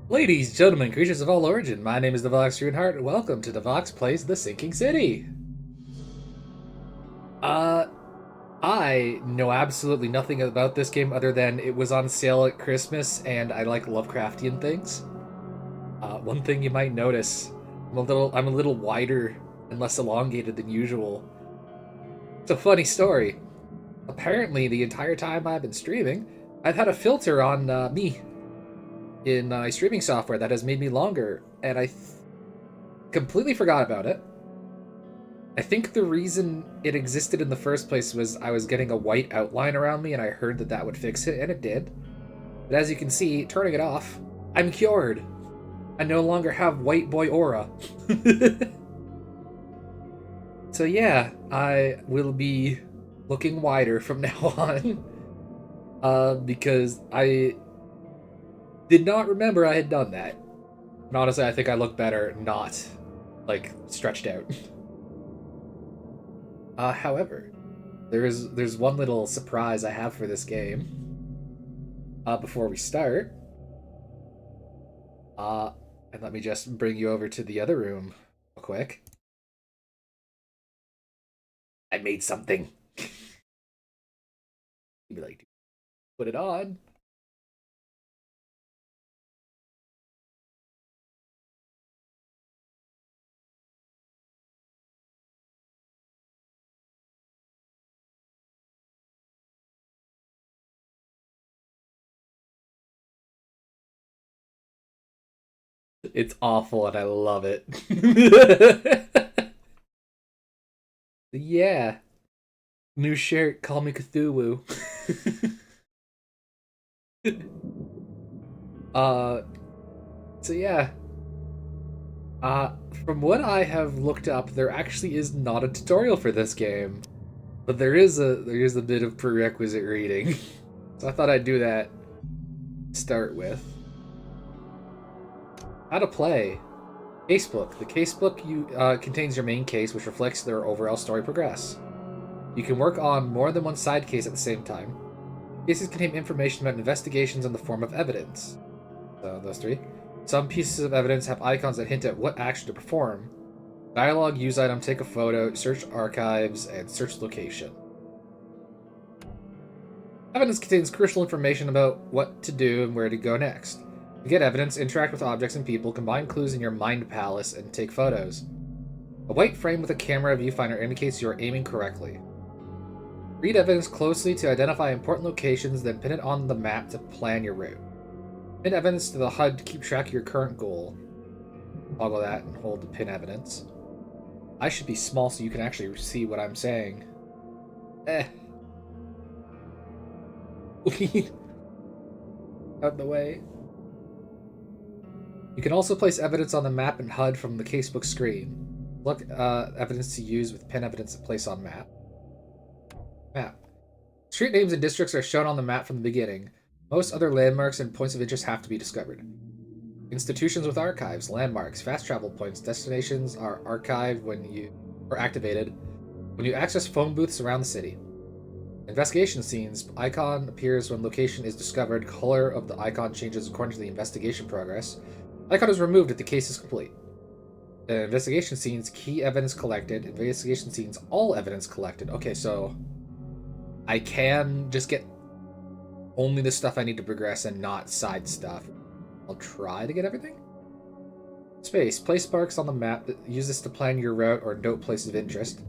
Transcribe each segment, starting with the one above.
Ladies, gentlemen, creatures of all origin, my name is Devox Runeheart, and welcome to Devox Plays The Sinking City. Uh, I know absolutely nothing about this game other than it was on sale at Christmas, and I like Lovecraftian things. One thing you might notice, I'm a little wider and less elongated than usual. It's a funny story. Apparently, the entire time I've been streaming, I've had a filter on me in my streaming software that has made me longer, and I completely forgot about it. I think the reason it existed in the first place was I was getting a white outline around me and I heard that that would fix it, and it did. But as you can see, turning it off, I'm cured. I no longer have white boy aura. So yeah, I will be looking wider from now on. Because I did not remember I had done that. And honestly, I think I look better not, like, stretched out. However, there's one little surprise I have for this game. Before we start, and let me just bring you over to the other room real quick. I made something. You'd be like, put it on. It's awful and I love it. Yeah, new shirt. Call me Cthulhu. uh, so yeah, from what I have looked up, there actually is not a tutorial for this game, but there is a bit of prerequisite reading. So I thought I'd do that. Start with how to play. Casebook. The casebook contains your main case, which reflects their overall story progress. You can work on more than one side case at the same time. Cases contain information about investigations in the form of evidence. So those three. Some pieces of evidence have icons that hint at what action to perform. Dialogue, use item, take a photo, search archives, and search location. Evidence contains crucial information about what to do and where to go next. To get evidence, interact with objects and people, combine clues in your mind palace, and take photos. A white frame with a camera viewfinder indicates you are aiming correctly. Read evidence closely to identify important locations, then pin it on the map to plan your route. Pin evidence to the HUD to keep track of your current goal. Toggle that and hold the pin evidence. I should be small so you can actually see what I'm saying. Out the way. You can also place evidence on the map and HUD from the casebook screen. Look, evidence to use with pin evidence to place on map. Map. Street names and districts are shown on the map from the beginning. Most other landmarks and points of interest have to be discovered. Institutions with archives, landmarks, fast travel points, destinations are archived or activated when you access phone booths around the city. Investigation scenes. Icon appears when location is discovered. Color of the icon changes according to the investigation progress. Icon is removed if the case is complete. Investigation scenes. Key evidence collected. Investigation scenes. All evidence collected. Okay, so I can just get only the stuff I need to progress and not side stuff. I'll try to get everything. Space. Place marks on the map. Use this to plan your route or note places of interest.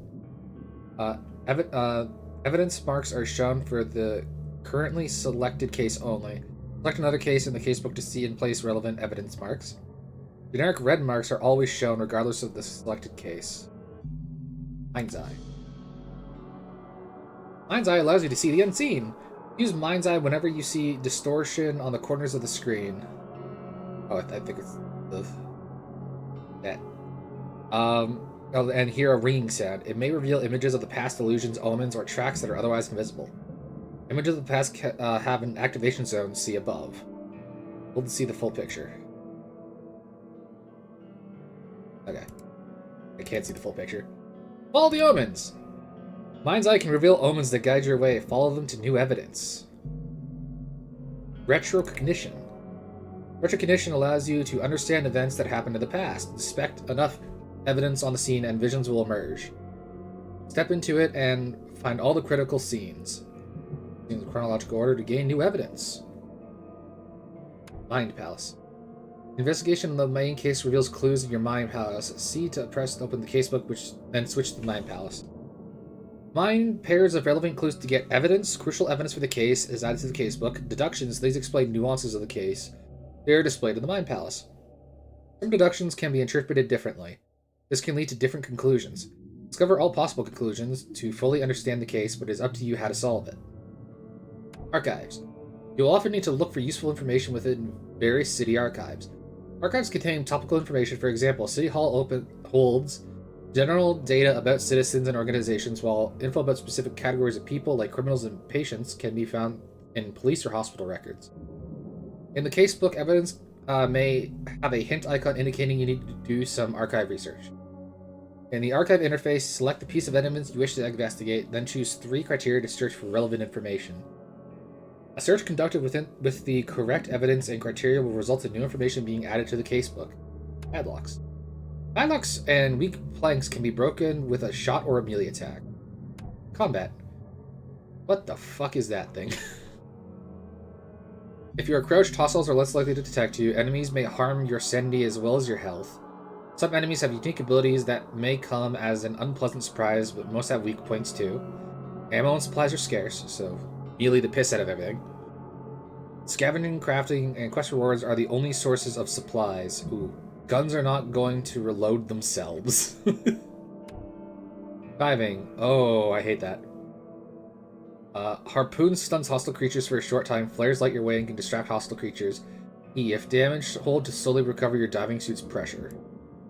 Evidence marks are shown for the currently selected case only. Select another case in the casebook to see and place relevant evidence marks. Generic red marks are always shown regardless of the selected case. Mind's Eye. Mind's Eye allows you to see the unseen. Use Mind's Eye whenever you see distortion on the corners of the screen. Oh, I think it's that. Oh, and hear a ringing sound. It may reveal images of the past illusions, omens, or tracks that are otherwise invisible. Images of the past have an activation zone, see above. Hold to see the full picture. Okay. I can't see the full picture. Follow the omens! Mind's Eye can reveal omens that guide your way. Follow them to new evidence. Retrocognition. Recognition allows you to understand events that happened in the past. Inspect enough evidence on the scene and visions will emerge. Step into it and find all the critical scenes in chronological order to gain new evidence. Mind Palace. Investigation of the main case reveals clues in your Mind Palace. C to press to open the casebook, then switch to the Mind Palace. Mind pairs of relevant clues to get evidence. Crucial evidence for the case is added to the casebook. Deductions, these explain nuances of the case. They are displayed in the Mind Palace. Some deductions can be interpreted differently. This can lead to different conclusions. Discover all possible conclusions to fully understand the case, but it is up to you how to solve it. Archives. You will often need to look for useful information within various city archives. Archives contain topical information. For example, City Hall holds general data about citizens and organizations, while info about specific categories of people, like criminals and patients, can be found in police or hospital records. In the casebook, evidence may have a hint icon indicating you need to do some archive research. In the archive interface, select the piece of evidence you wish to investigate, then choose 3 criteria to search for relevant information. A search conducted with the correct evidence and criteria will result in new information being added to the casebook. Padlocks. Padlocks and weak planks can be broken with a shot or a melee attack. Combat. What the fuck is that thing? If you are crouched, hostiles are less likely to detect you. Enemies may harm your sanity as well as your health. Some enemies have unique abilities that may come as an unpleasant surprise, but most have weak points too. Ammo and supplies are scarce, so melee the piss out of everything. Scavenging, crafting, and quest rewards are the only sources of supplies. Ooh. Guns are not going to reload themselves. Diving. Oh, I hate that. Harpoon stuns hostile creatures for a short time. Flares light your way and can distract hostile creatures. E. If damaged, hold to slowly recover your diving suit's pressure.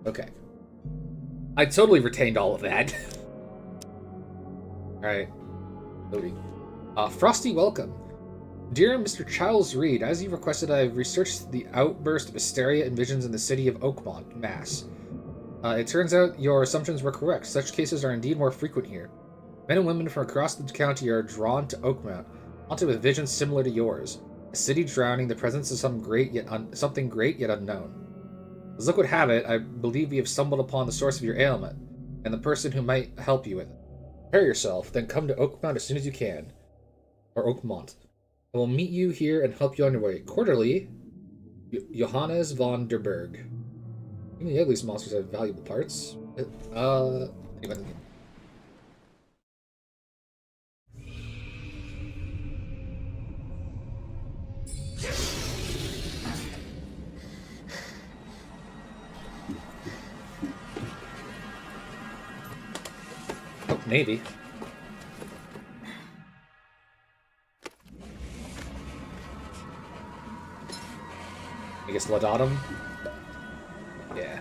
Okay. I totally retained all of that. Alright. Loading. Frosty welcome. Dear Mr. Charles Reed, as you requested, I have researched the outburst of hysteria and visions in the city of Oakmont, Mass. It turns out your assumptions were correct. Such cases are indeed more frequent here. Men and women from across the county are drawn to Oakmont, haunted with visions similar to yours. A city drowning, the presence of something great yet unknown. As luck would have it, I believe we have stumbled upon the source of your ailment, and the person who might help you with it. Prepare yourself, then come to Oakmont as soon as you can. Or Oakmont. I will meet you here and help you on your way. Quarterly, Johannes von der Berg. Even the ugliest monsters have valuable parts. Oh, Navy. I guess Laudatum? Yeah.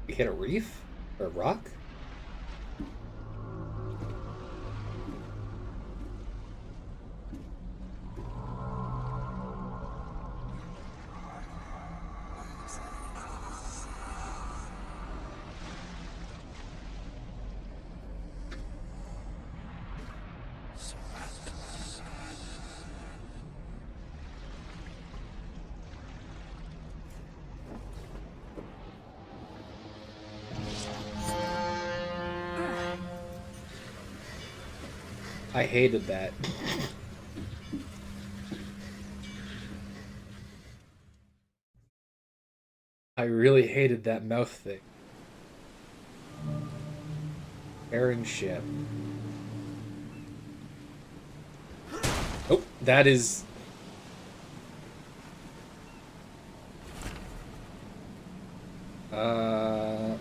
We hit a reef? Or a rock? I hated that. I really hated that mouth thing. Aaron ship. Oh, that is... Oh.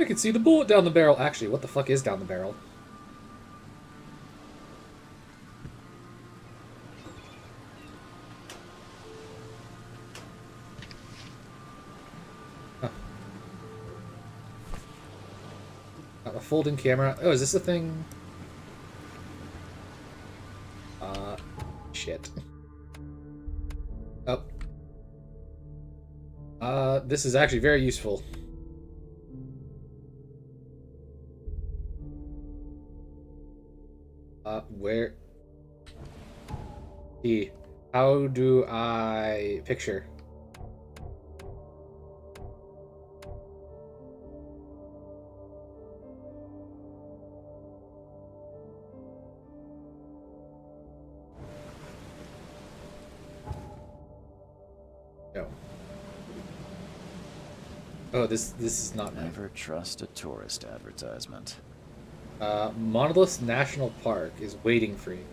can see the bullet down the barrel. Actually, what the fuck is down the barrel? Huh. A folding camera. Oh, is this a thing? Shit. Oh. This is actually very useful. Where? How do I picture? No. Oh, this is not. Never trust a tourist advertisement. Monolith National Park is waiting for you.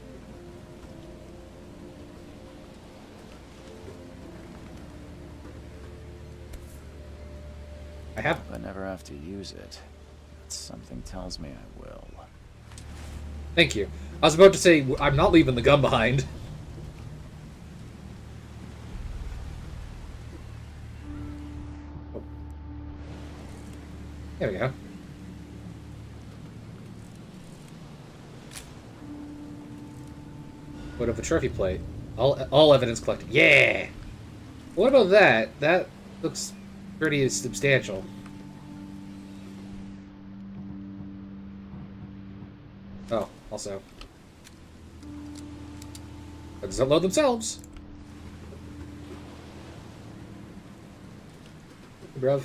I never have to use it. But something tells me I will. Thank you. I was about to say, I'm not leaving the gun behind. Oh. There we go. What of a trophy plate? All evidence collected. Yeah! What about that? That looks pretty substantial. Oh, also. Guns don't load themselves. Hey, bruv.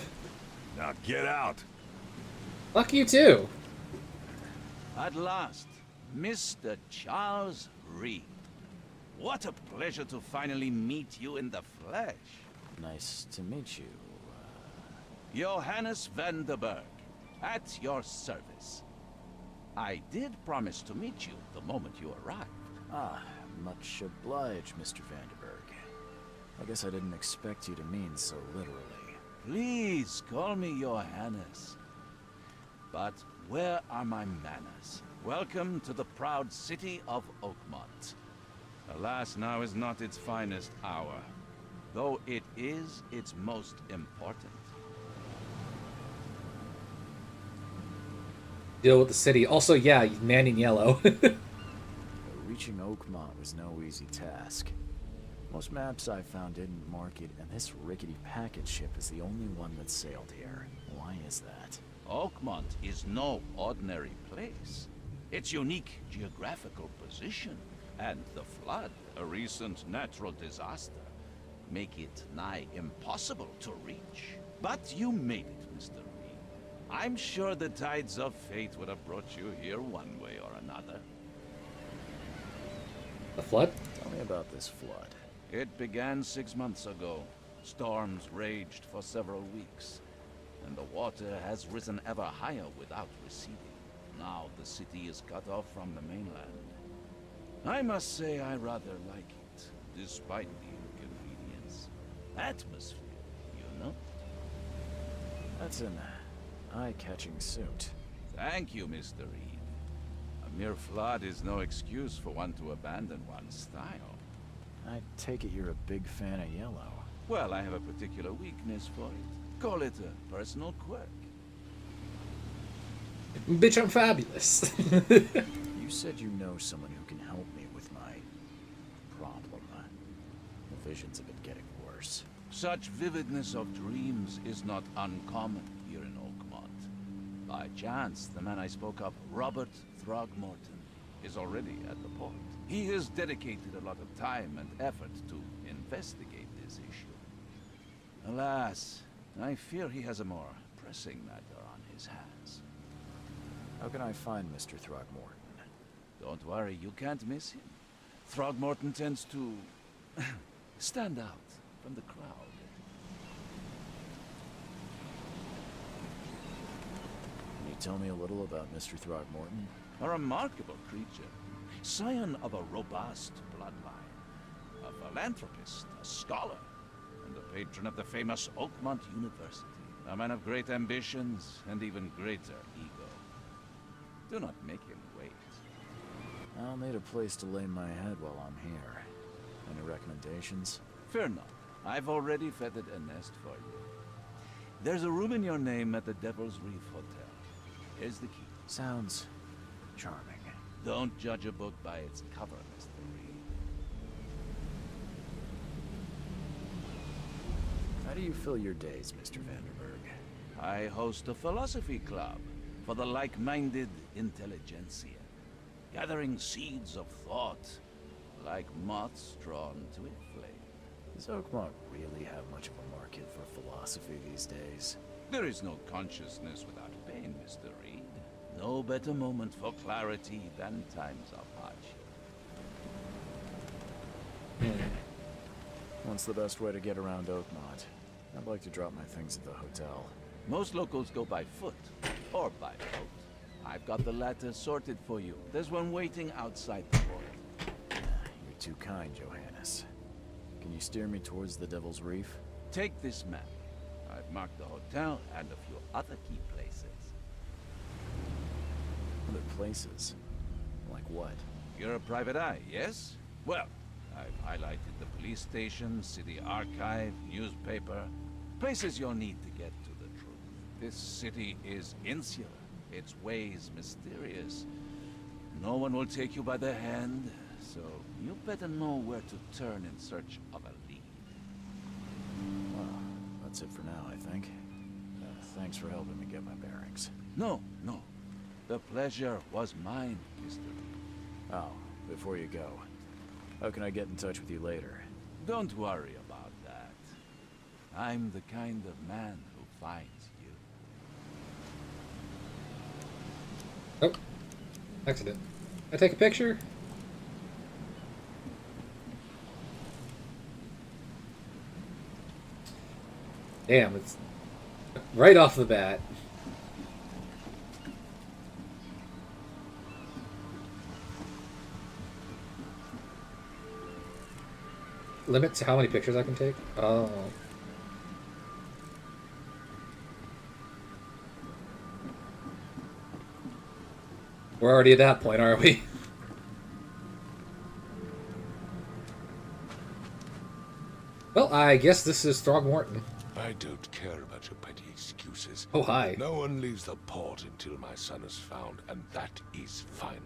Now get out. Fuck you too. At last, Mr. Charles Reed. What a pleasure to finally meet you in the flesh. Nice to meet you. Johannes van der Berg, at your service. I did promise to meet you the moment you arrived. Ah, much obliged, Mr. Vanderberg. I guess I didn't expect you to mean so literally. Please call me Johannes. But where are my manners? Welcome to the proud city of Oakmont. Alas, now is not its finest hour, though it is its most important. Deal with the city. Also, yeah, man in yellow. Reaching Oakmont was no easy task. Most maps I found didn't mark it, and this rickety packet ship is the only one that sailed here. Why is that? Oakmont is no ordinary place. Its unique geographical position and the flood, a recent natural disaster, make it nigh impossible to reach. But you made it, Mr. Reed. I'm sure the tides of fate would have brought you here one way or another. The flood? Tell me about this flood. It began 6 months ago. Storms raged for several weeks, and the water has risen ever higher without receding. Now the city is cut off from the mainland. I must say I rather like it, despite the inconvenience. Atmosphere, you know? That's an eye-catching suit. Thank you, Mr. Reed. A mere flood is no excuse for one to abandon one's style. I take it you're a big fan of yellow. Well, I have a particular weakness for it. Call it a personal quirk. Bitch, I'm fabulous. You said you know someone who can help me with my problem. The visions have been getting worse. Such vividness of dreams is not uncommon here in Oakmont. By chance, the man I spoke of, Robert Throgmorton, is already at the port. He has dedicated a lot of time and effort to investigate this issue. Alas, I fear he has a more pressing matter on his hands. How can I find Mr. Throgmorton? Don't worry, you can't miss him. Throgmorton tends to stand out from the crowd. Can you tell me a little about Mr. Throgmorton? A remarkable creature. Scion of a robust bloodline. A philanthropist, a scholar, and the patron of the famous Oakmont University. A man of great ambitions and even greater ego. Do not make him wait. I'll need a place to lay my head while I'm here. Any recommendations? Fear not. I've already fettered a nest for you. There's a room in your name at the Devil's Reef Hotel. Here's the key. Sounds charming. Don't judge a book by its cover, Mr. Reed. How do you fill your days, Mr. Vanderberg? I host a philosophy club for the like-minded intelligentsia, gathering seeds of thought like moths drawn to a flame. Does Oakmont really have much of a market for philosophy these days? There is no consciousness without pain, Mr. Reed. No better moment for clarity than times of hardship. What's the best way to get around Oakmont? I'd like to drop my things at the hotel. Most locals go by foot or by boat. I've got the latter sorted for you. There's one waiting outside the port. You're too kind, Johannes. Can you steer me towards the Devil's Reef? Take this map. I've marked the hotel and a few other key places. Other places? Like what? You're a private eye, yes? Well, I've highlighted the police station, city archive, newspaper, places you'll need to get to the truth. This city is insular, its ways mysterious. No one will take you by the hand, so you better know where to turn in search of a lead. Well, that's it for now, I think. Thanks for helping me get my bearings. No. The pleasure was mine, Mr. Reed. Oh, before you go, how can I get in touch with you later? Don't worry about that. I'm the kind of man who finds you. Oh, accident. I take a picture? Damn, it's right off the bat. Limit to how many pictures I can take? Oh. We're already at that point, aren't we? Well, I guess this is Throgmorton. I don't care about your petty excuses. Oh, hi. No one leaves the port until my son is found, and that is final.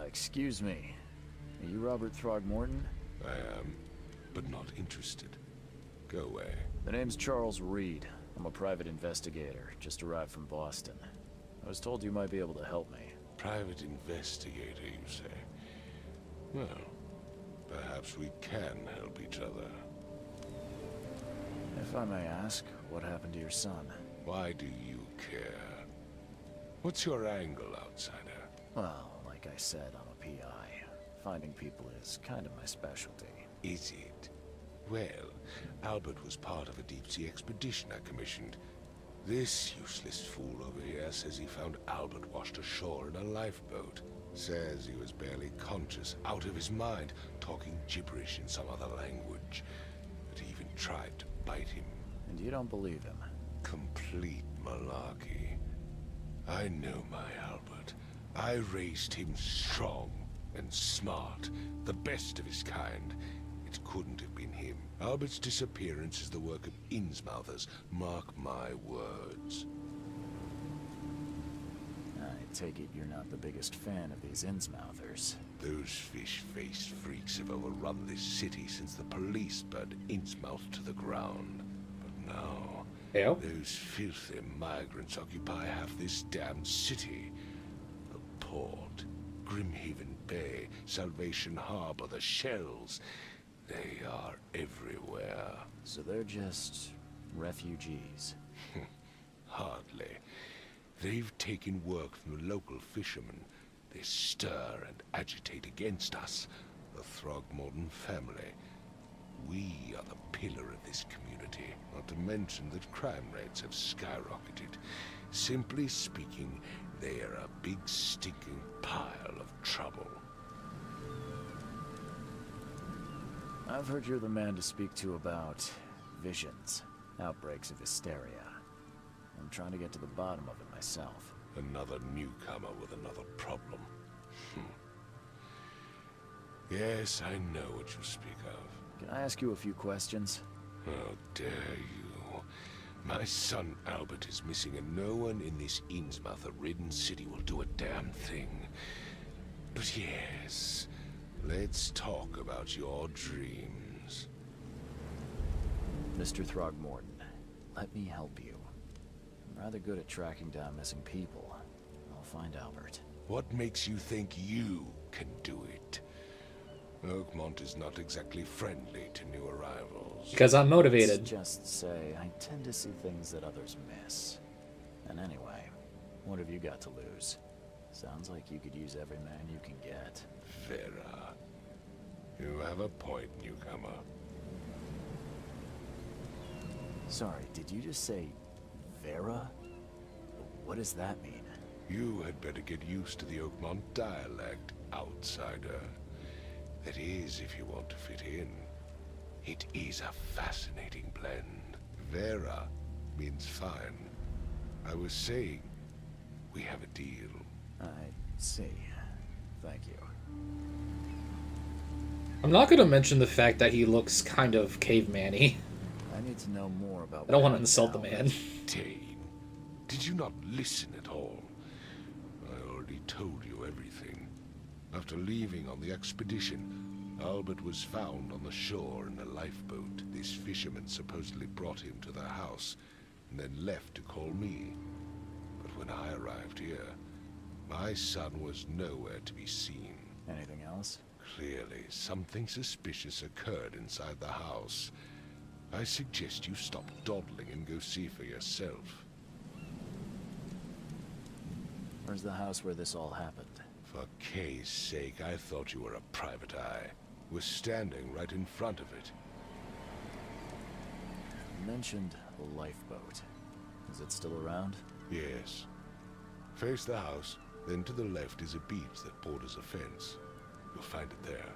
Excuse me. Are you Robert Throgmorton? I am, but not interested. Go away. The name's Charles Reed. I'm a private investigator, just arrived from Boston. I was told you might be able to help me. Private investigator, you say? Well, perhaps we can help each other. If I may ask, what happened to your son? Why do you care? What's your angle, outsider? Well, like I said, I'm a PI. Finding people is kind of my specialty. Is it? Well, Albert was part of a deep-sea expedition I commissioned. This useless fool over here says he found Albert washed ashore in a lifeboat. Says he was barely conscious, out of his mind, talking gibberish in some other language. That he even tried to bite him. And you don't believe him? Complete malarkey. I know my Albert. I raised him strong and smart, the best of his kind. It couldn't have been him. Albert's disappearance is the work of Innsmouthers, mark my words. I take it you're not the biggest fan of these Innsmouthers. Those fish-faced freaks have overrun this city since the police burned Innsmouth to the ground. But now, Yeah. those filthy migrants occupy half this damned city. The port, Grimhaven Bay, Salvation Harbor, the shells. They are everywhere. So they're just refugees. Hardly. They've taken work from the local fishermen. They stir and agitate against us, the Throgmorton family. We are the pillar of this community, not to mention that crime rates have skyrocketed. Simply speaking, they are a big stinking pile of trouble. I've heard you're the man to speak to about visions, outbreaks of hysteria. I'm trying to get to the bottom of it myself. Another newcomer with another problem. Yes, I know what you speak of. Can I ask you a few questions? How dare you? My son Albert is missing, and no one in this Innsmouth-ridden city will do a damn thing. But yes, let's talk about your dreams. Mr. Throgmorton, let me help you. I'm rather good at tracking down missing people. I'll find Albert. What makes you think you can do it? Oakmont is not exactly friendly to new arrivals. Because I'm motivated. Let's just say I tend to see things that others miss. And anyway, what have you got to lose? Sounds like you could use every man you can get. Vera, you have a point, newcomer. Sorry, did you just say Vera? What does that mean? You had better get used to the Oakmont dialect, outsider. That is, if you want to fit in. It is a fascinating blend. Vera means fine. I was saying, we have a deal. I see. Thank you. I'm not going to mention the fact that he looks kind of caveman-y. I need to know more about. I don't want to insult the man. Dane, did you not listen at all? I already told you everything. After leaving on the expedition, Albert was found on the shore in a lifeboat. This fisherman supposedly brought him to their house, and then left to call me. But when I arrived here, my son was nowhere to be seen. Anything else? Clearly, something suspicious occurred inside the house. I suggest you stop dawdling and go see for yourself. Where's the house where this all happened? For Kay's sake, I thought you were a private eye. We're standing right in front of it. You mentioned the lifeboat. Is it still around? Yes. Face the house, then to the left is a beach that borders a fence. You'll find it there.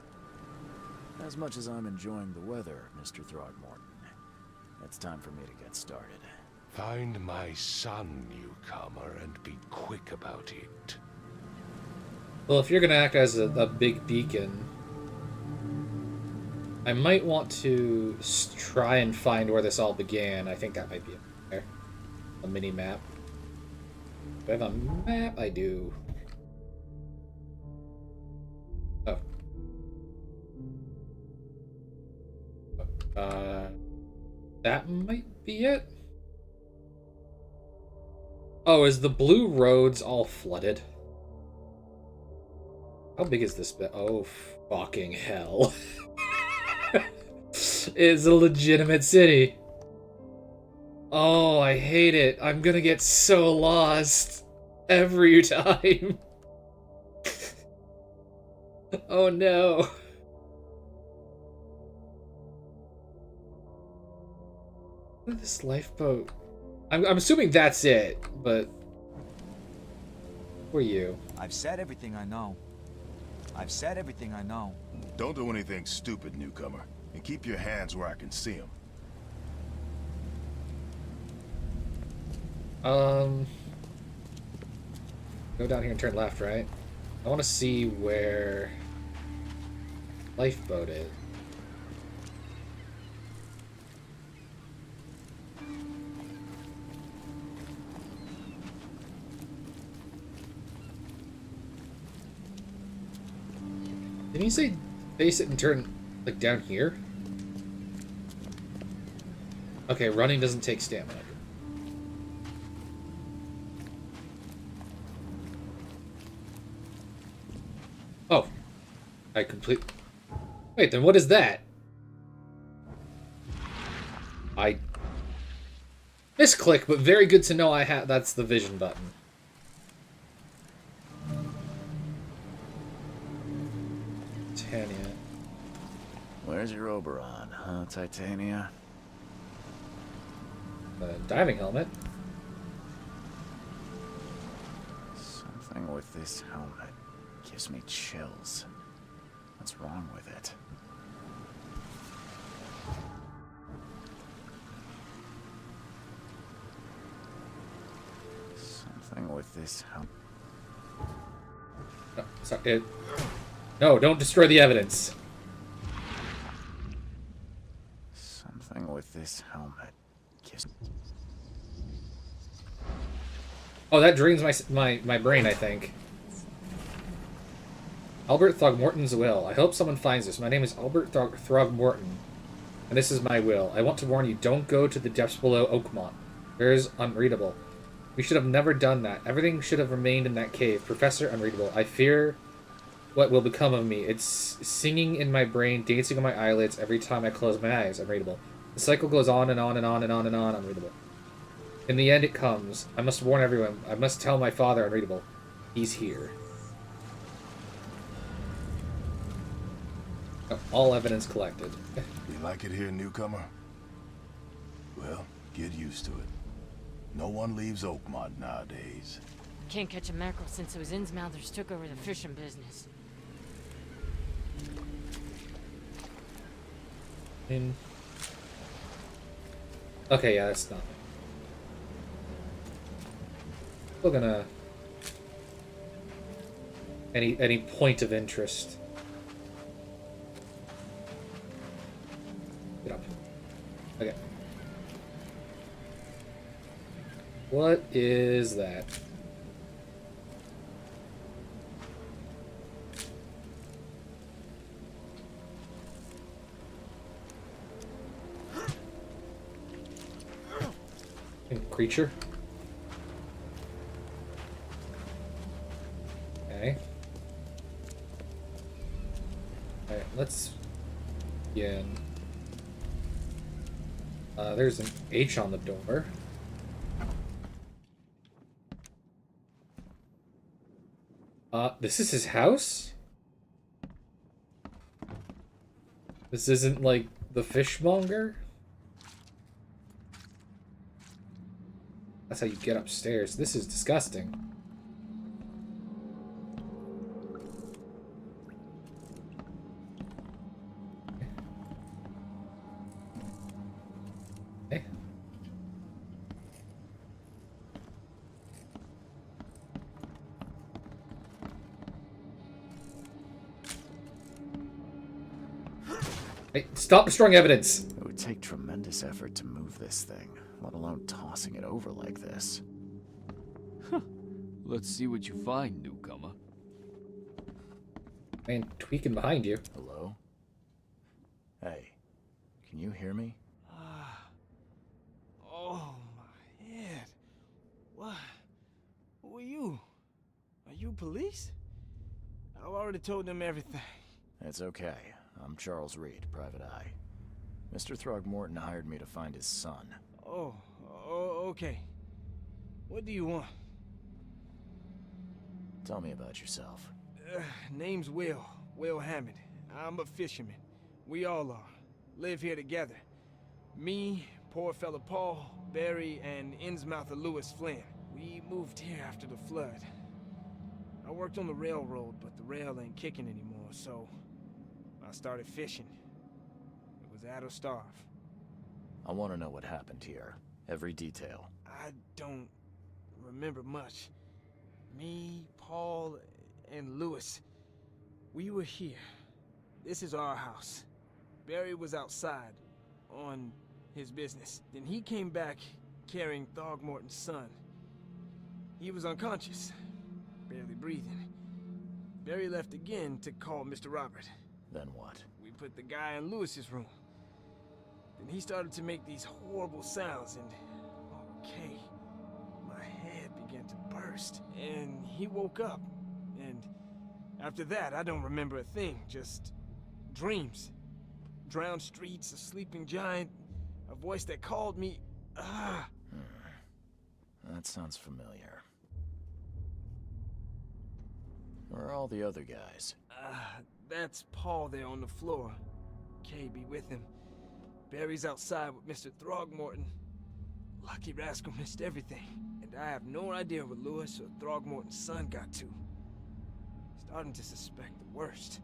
As much as I'm enjoying the weather, Mr. Throgmorton, it's time for me to get started. Find my son, newcomer, and be quick about it. Well, if you're going to act as a big beacon, I might want to try and find where this all began. I think that might be it there. A mini map. Do I have a map? I do. Oh. That might be it. Oh, is the blue roads all flooded? How big is this bit? Oh, fucking hell. It's a legitimate city. Oh, I hate it. I'm gonna get so lost every time. Oh no. Look at this lifeboat. I'm assuming that's it, but who are you? I've said everything I know. I've said everything I know. Don't do anything stupid, newcomer. And keep your hands where I can see them. Go down here and turn left, right? I want to see where lifeboat is. Didn't you say face it and turn, like, down here? Okay, running doesn't take stamina. Oh. I complete... Wait, then what is that? I... misclick, but very good to know I have... That's the vision button. Titania. Where's your Oberon, huh, Titania? Diving helmet. Something with this helmet gives me chills. What's wrong with it? this helmet. No, sorry, no, don't destroy the evidence. Something with this helmet gives... Oh, that drains my brain, I think. Albert Throgmorton's will. I hope someone finds this. My name is Albert Throgmorton, and this is my will. I want to warn you, don't go to the depths below Oakmont. There is unreadable. We should have never done that. Everything should have remained in that cave. Professor Unreadable. I fear what will become of me. It's singing in my brain, dancing on my eyelids every time I close my eyes. Unreadable. The cycle goes on and on and on and on and on. Unreadable. In the end, it comes. I must warn everyone. I must tell my father. Unreadable. He's here. Oh, all evidence collected. You like it here, newcomer? Well, get used to it. No one leaves Oakmont nowadays. Can't catch a mackerel since those Innsmouthers took over the fishing business. Okay, yeah, that's nothing. Still gonna... Any point of interest. Get up. Okay. What is that? Creature? Okay. Alright, let's begin. There's an H on the door. This is his house? This isn't like the fishmonger? That's how you get upstairs. This is disgusting. Okay. Hey, stop destroying evidence! It would take tremendous effort to move this thing, let alone tossing it over like this. Let's see what you find, newcomer. Man, tweaking behind you. Hello? Hey, can you hear me? Oh, my head. What? Who are you? Are you police? I've already told them everything. It's okay. I'm Charles Reed, Private Eye. Mr. Throgmorton hired me to find his son. Oh, okay. What do you want? Tell me about yourself. Name's Will Hammond. I'm a fisherman. We all are. Live here together. Me, poor fella Paul, Barry, and Innsmouther Lewis Flynn. We moved here after the flood. I worked on the railroad, but the rail ain't kicking anymore, so I started fishing. It was add or starve. I want to know what happened here. Every detail. I don't remember much. Me, Paul, and Lewis, we were here. This is our house. Barry was outside, on his business. Then he came back carrying Throgmorton's son. He was unconscious, barely breathing. Barry left again to call Mr. Robert. Then what? We put the guy in Lewis's room. Then he started to make these horrible sounds and... okay, my head began to burst. And he woke up. And after that, I don't remember a thing. Just dreams. Drowned streets, a sleeping giant, a voice that called me. That sounds familiar. Where are all the other guys? That's Paul there on the floor. Kay be with him. Barry's outside with Mr. Throgmorton. Lucky rascal missed everything. And I have no idea what Lewis or Throgmorton's son got to. Starting to suspect the worst.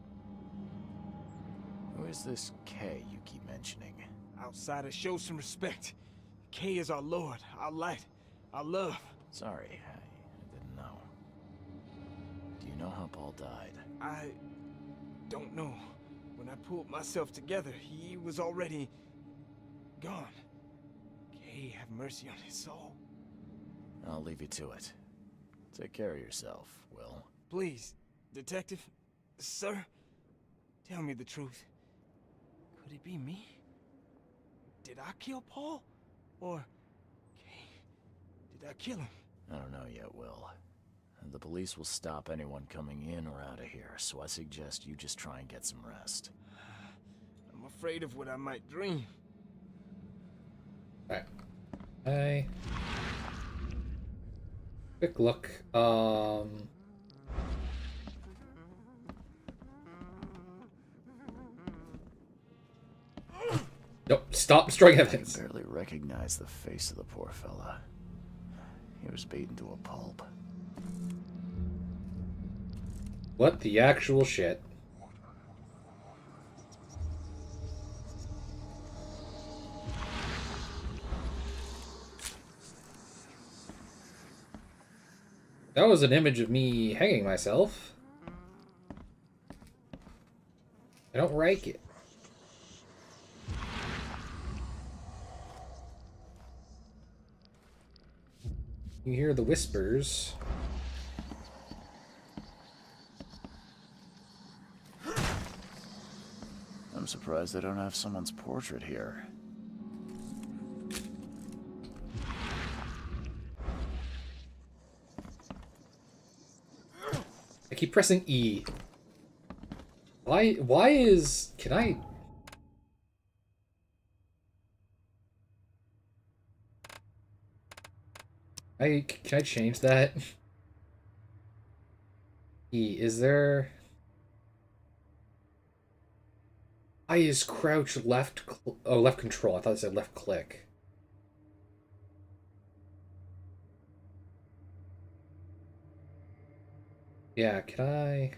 Who is this K you keep mentioning? Outsiders, show some respect. Kay is our lord, our light, our love. Sorry, I didn't know. how Paul died? I don't know. When I pulled myself together, he was already gone. Kay, have mercy on his soul. I'll leave you to it. Take care of yourself, Will. Please, Detective, sir, tell me the truth. Could it be me? Did I kill Paul? Or, Kay, did I kill him? I don't know yet, Will. The police will stop anyone coming in or out of here, so I suggest you just try and get some rest. I'm afraid of what I might dream. Alright. Hey. Quick look. Nope. Stop destroying I evidence. barely recognize the face of the poor fella. He was beaten to a pulp. What the actual shit? That was an image of me hanging myself. I don't like it. You hear the whispers. I'm surprised they don't have someone's portrait here. I keep pressing E. Why is... Can I... Can I change that? E, is there... I is crouch left... left control. I thought it said left click. Yeah, can I...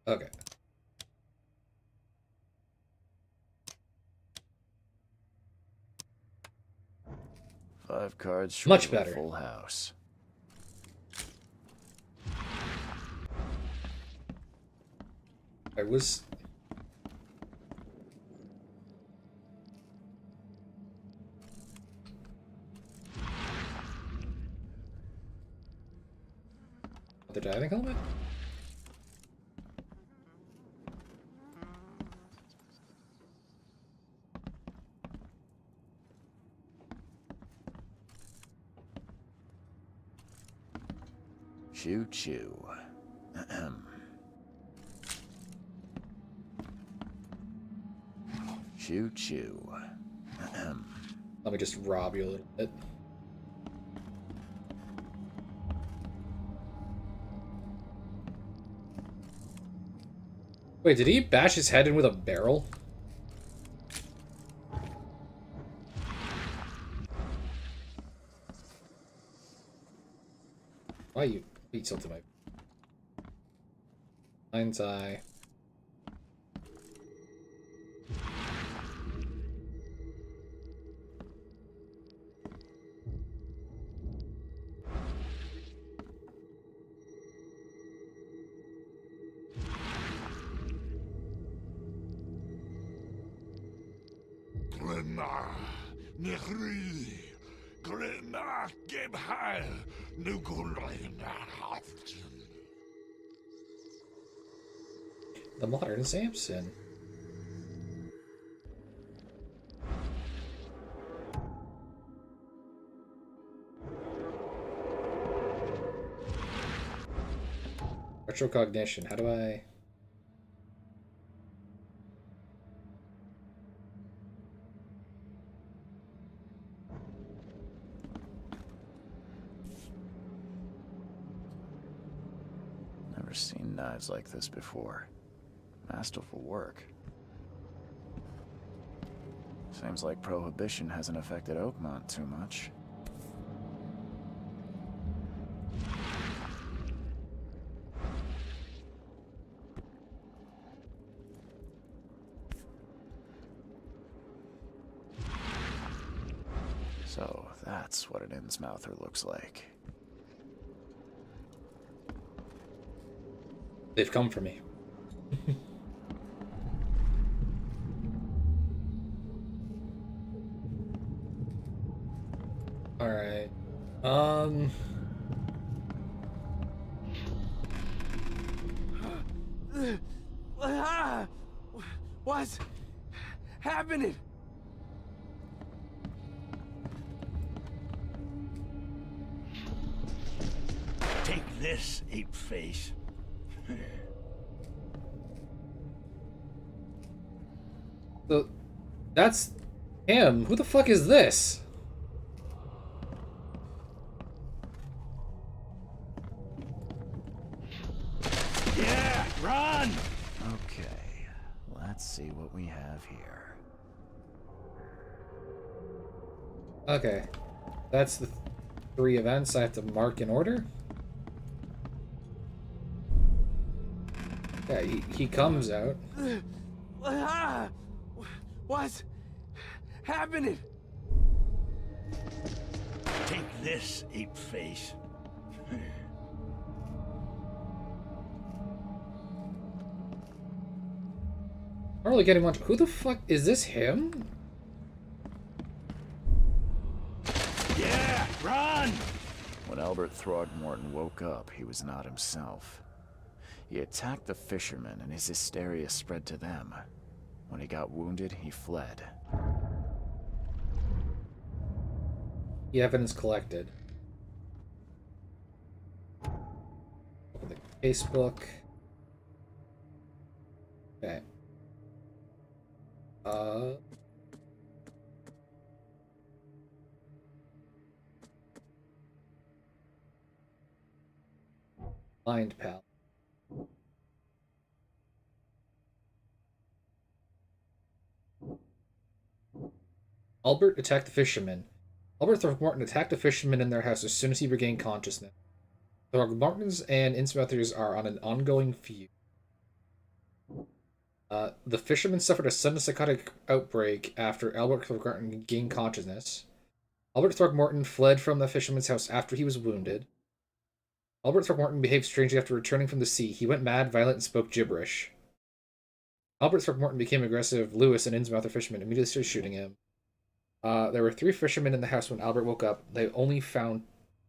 Okay. Five cards short Much of a better. full house. I was... The diving helmet? Choo choo. Ahem. Choo choo. Ahem. Let me just rob you a little bit. Wait, did he bash his head in with a barrel? Why you beat something my mind's eye? Glenna, Nehri, Glenna, Gebhal, Nugulina, The modern Samson. Retrocognition. How do I... Never seen knives like this before. Masterful work. Seems like Prohibition hasn't affected Oakmont too much. So that's what an Innsmouther looks like. They've come for me. Alright. What's happening? Take this, ape face. So, that's him. Who the fuck is this? Yeah, run! Okay, let's see what we have here. Okay. That's the 3 events I have to mark in order? Yeah, he comes out. What's happening? Take this, ape face. I'm not really getting much. Who the fuck is this? Him? Yeah, run! When Albert Throgmorton woke up, he was not himself. He attacked the fishermen, and his hysteria spread to them. When he got wounded, he fled. The evidence collected. Open the casebook. Okay. Mind pal. Albert attacked the fishermen. Albert Throckmorton attacked the fishermen in their house as soon as he regained consciousness. Throckmortons and Innsmouthers are on an ongoing feud. The fishermen suffered a sudden psychotic outbreak after Albert Throckmorton gained consciousness. Albert Throckmorton fled from the fisherman's house after he was wounded. Albert Throckmorton behaved strangely after returning from the sea. He went mad, violent, and spoke gibberish. Albert Throckmorton became aggressive. Lewis, an Innsmouther fisherman, immediately started shooting him. There were 3 fishermen in the house when Albert woke up. I've only found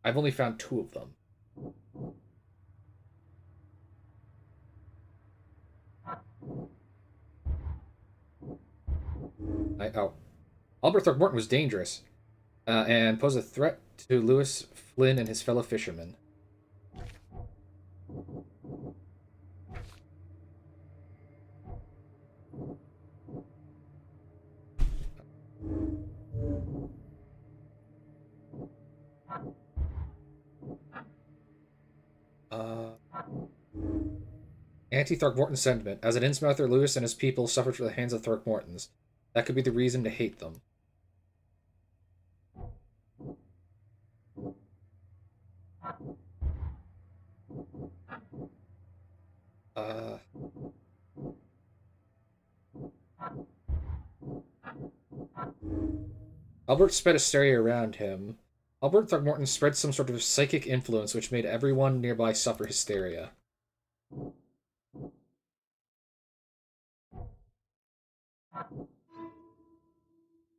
2 of them. Albert Throckmorton was dangerous and posed a threat to Lewis, Flynn, and his fellow fishermen. Anti-Throckmorton sentiment. As an Innsmouther, Lewis and his people suffered from the hands of Throckmortons. That could be the reason to hate them. Albert spread hysteria around him. Albert Throckmorton spread some sort of psychic influence which made everyone nearby suffer hysteria.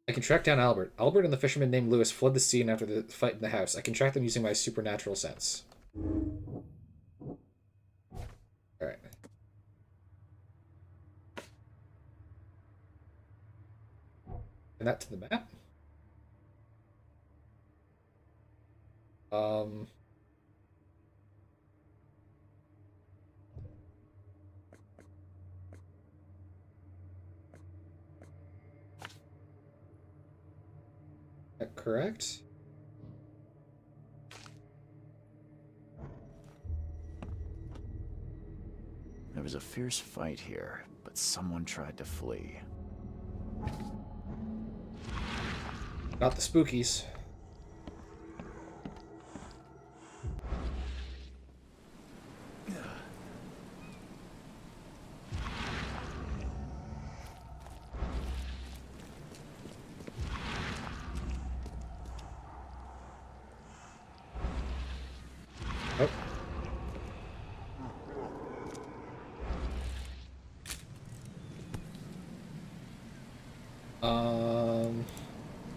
I can track down Albert. Albert and the fisherman named Lewis fled the scene after the fight in the house. I can track them using my supernatural sense. Alright. And that to the map? That correct? There was a fierce fight here, but someone tried to flee. Not the spookies.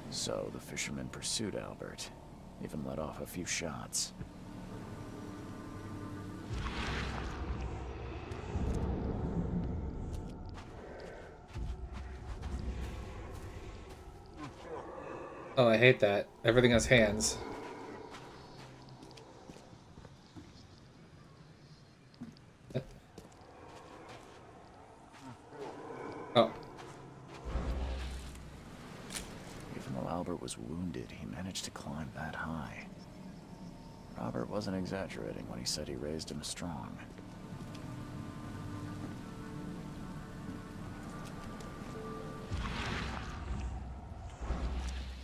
So the fisherman pursued Albert, even let off a few shots. Oh, I hate that. Everything has hands. Oh. Even though Albert was wounded, he managed to climb that high. Robert wasn't exaggerating when he said he raised him strong.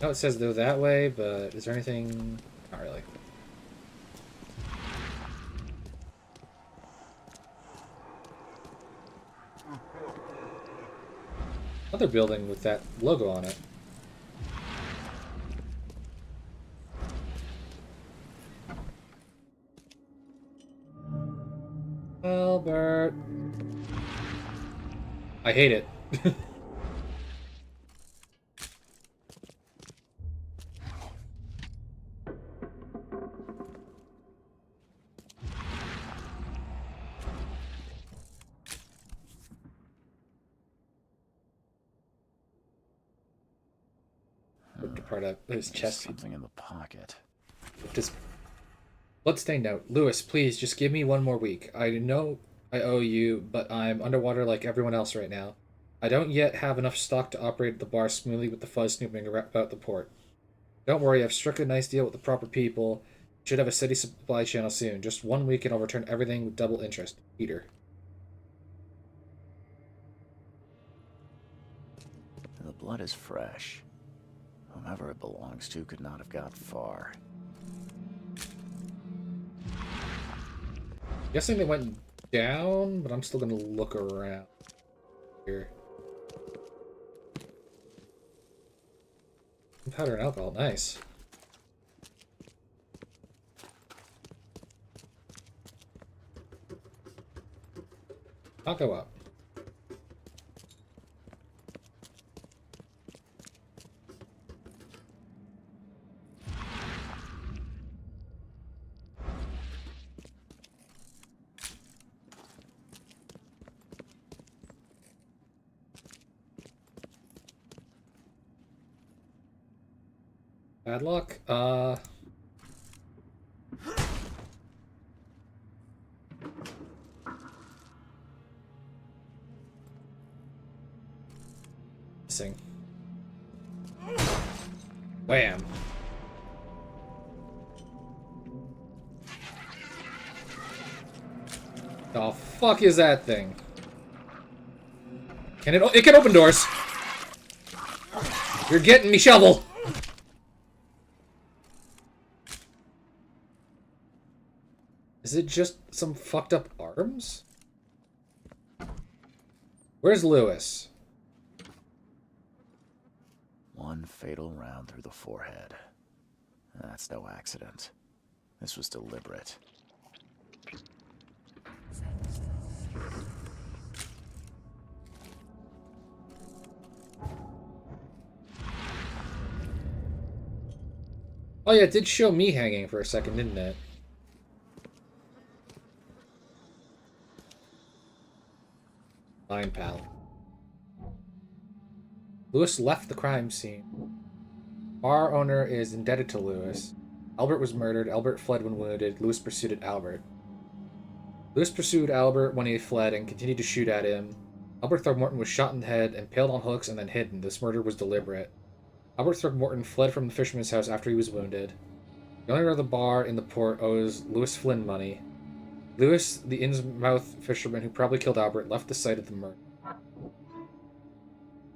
No, it says they're that way, but is there anything? Not really. Another building with that logo on it. Albert. I hate it. Ripped apart of his chest. Something in the pocket. Just bloodstained note. Lewis, please just give me one more week. I know I owe you, but I'm underwater like everyone else right now. I don't yet have enough stock to operate the bar smoothly with the fuzz snooping about the port. Don't worry, I've struck a nice deal with the proper people. Should have a steady supply channel soon. Just 1 week and I'll return everything with double interest. Peter. The blood is fresh. Whomever it belongs to could not have got far. Guessing they went down, but I'm still gonna look around here. Powder and alcohol, nice. I'll go up. Bad luck. Missing. Wham. The fuck is that thing? Can it can open doors. You're getting me, shovel. Is it just some fucked up arms? Where's Lewis? One fatal round through the forehead. That's no accident. This was deliberate. Oh yeah, it did show me hanging for a second, didn't it? Fine, pal. Lewis left the crime scene. Bar owner is indebted to Lewis. Albert was murdered. Albert fled when wounded. Lewis pursued Albert. Lewis pursued Albert when he fled and continued to shoot at him. Albert Throgmorton was shot in the head, impaled on hooks, and then hidden. This murder was deliberate. Albert Throgmorton fled from the fisherman's house after he was wounded. The owner of the bar in the port owes Lewis Flynn money. Lewis, the Innsmouth fisherman who probably killed Albert, left the site of the murder.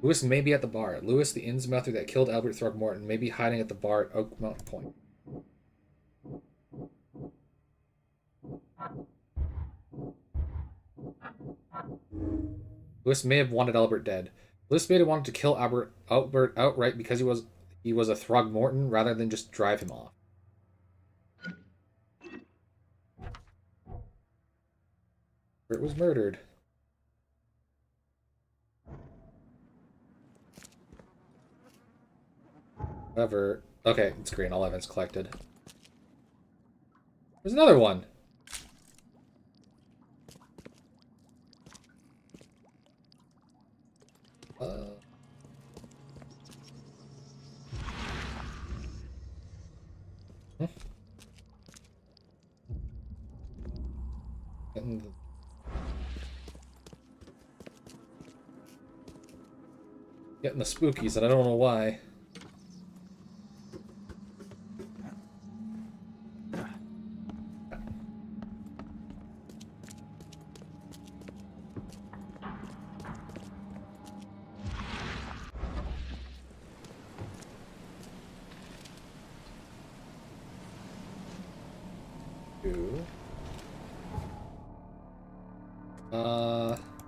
Lewis may be at the bar. Lewis, the Innsmouther that killed Albert Throgmorton, may be hiding at the bar at Oak Mountain Point. Lewis may have wanted Albert dead. Lewis may have wanted to kill Albert outright because he was a Throgmorton rather than just drive him off. Albert was murdered. However, okay, it's green. All evidence collected. There's another one. Hmm. Getting the spookies, and I don't know why.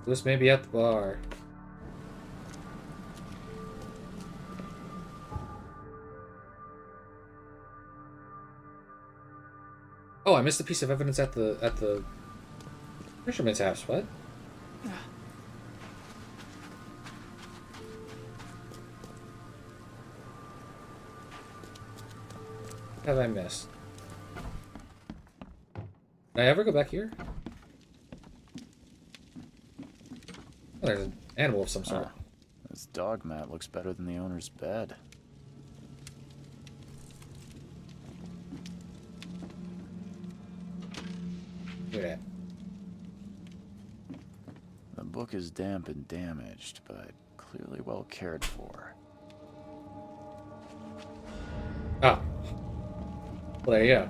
This may be at the bar. Oh, I missed a piece of evidence at the fisherman's house. What? What have I missed? Did I ever go back here? Oh, there's an animal of some sort. This dog mat looks better than the owner's bed. Look at that. The book is damp and damaged, but clearly well cared for. Ah. Well, there you go.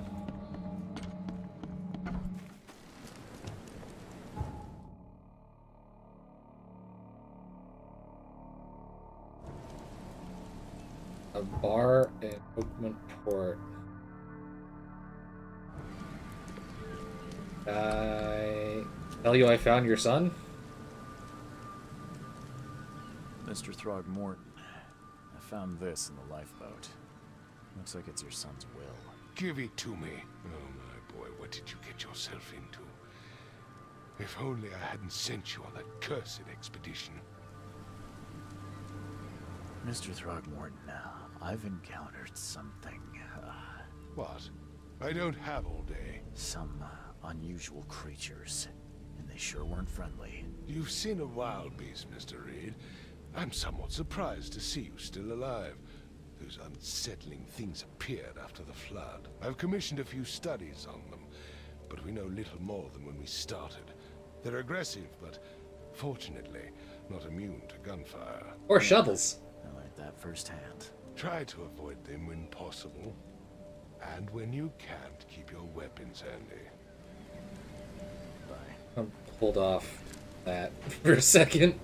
A bar in Oakman Port. I tell you I found your son? Mr. Throgmorton, I found this in the lifeboat. Looks like it's your son's will. Give it to me. Oh, my boy, what did you get yourself into? If only I hadn't sent you on that cursed expedition. Mr. Throgmorton, I've encountered something. What? I don't have all day. Some unusual creatures, and they sure weren't friendly. You've seen a wild beast, Mr. Reed. I'm somewhat surprised to see you still alive. Those unsettling things appeared after the flood. I've commissioned a few studies on them, but we know little more than when we started. They're aggressive, but fortunately not immune to gunfire. Or shovels. I learned that firsthand. Try to avoid them when possible. And when you can't, keep your weapons handy. Bye. I'll hold off that for a second.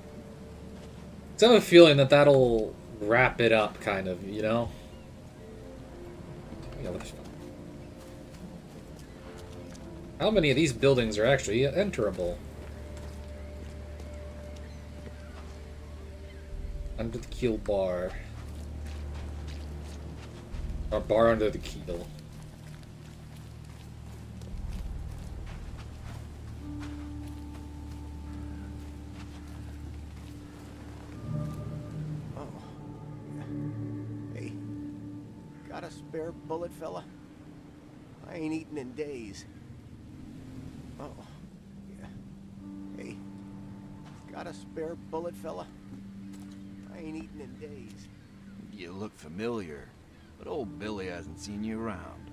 So I have a feeling that that'll wrap it up, kind of, you know? How many of these buildings are actually enterable? Under the keel bar. Or bar under the keel. Oh. Hey. Got a spare bullet, fella? I ain't eaten in days. Oh. Yeah. Hey. Got a spare bullet, fella? I ain't eaten in days. You look familiar, but old Billy hasn't seen you around.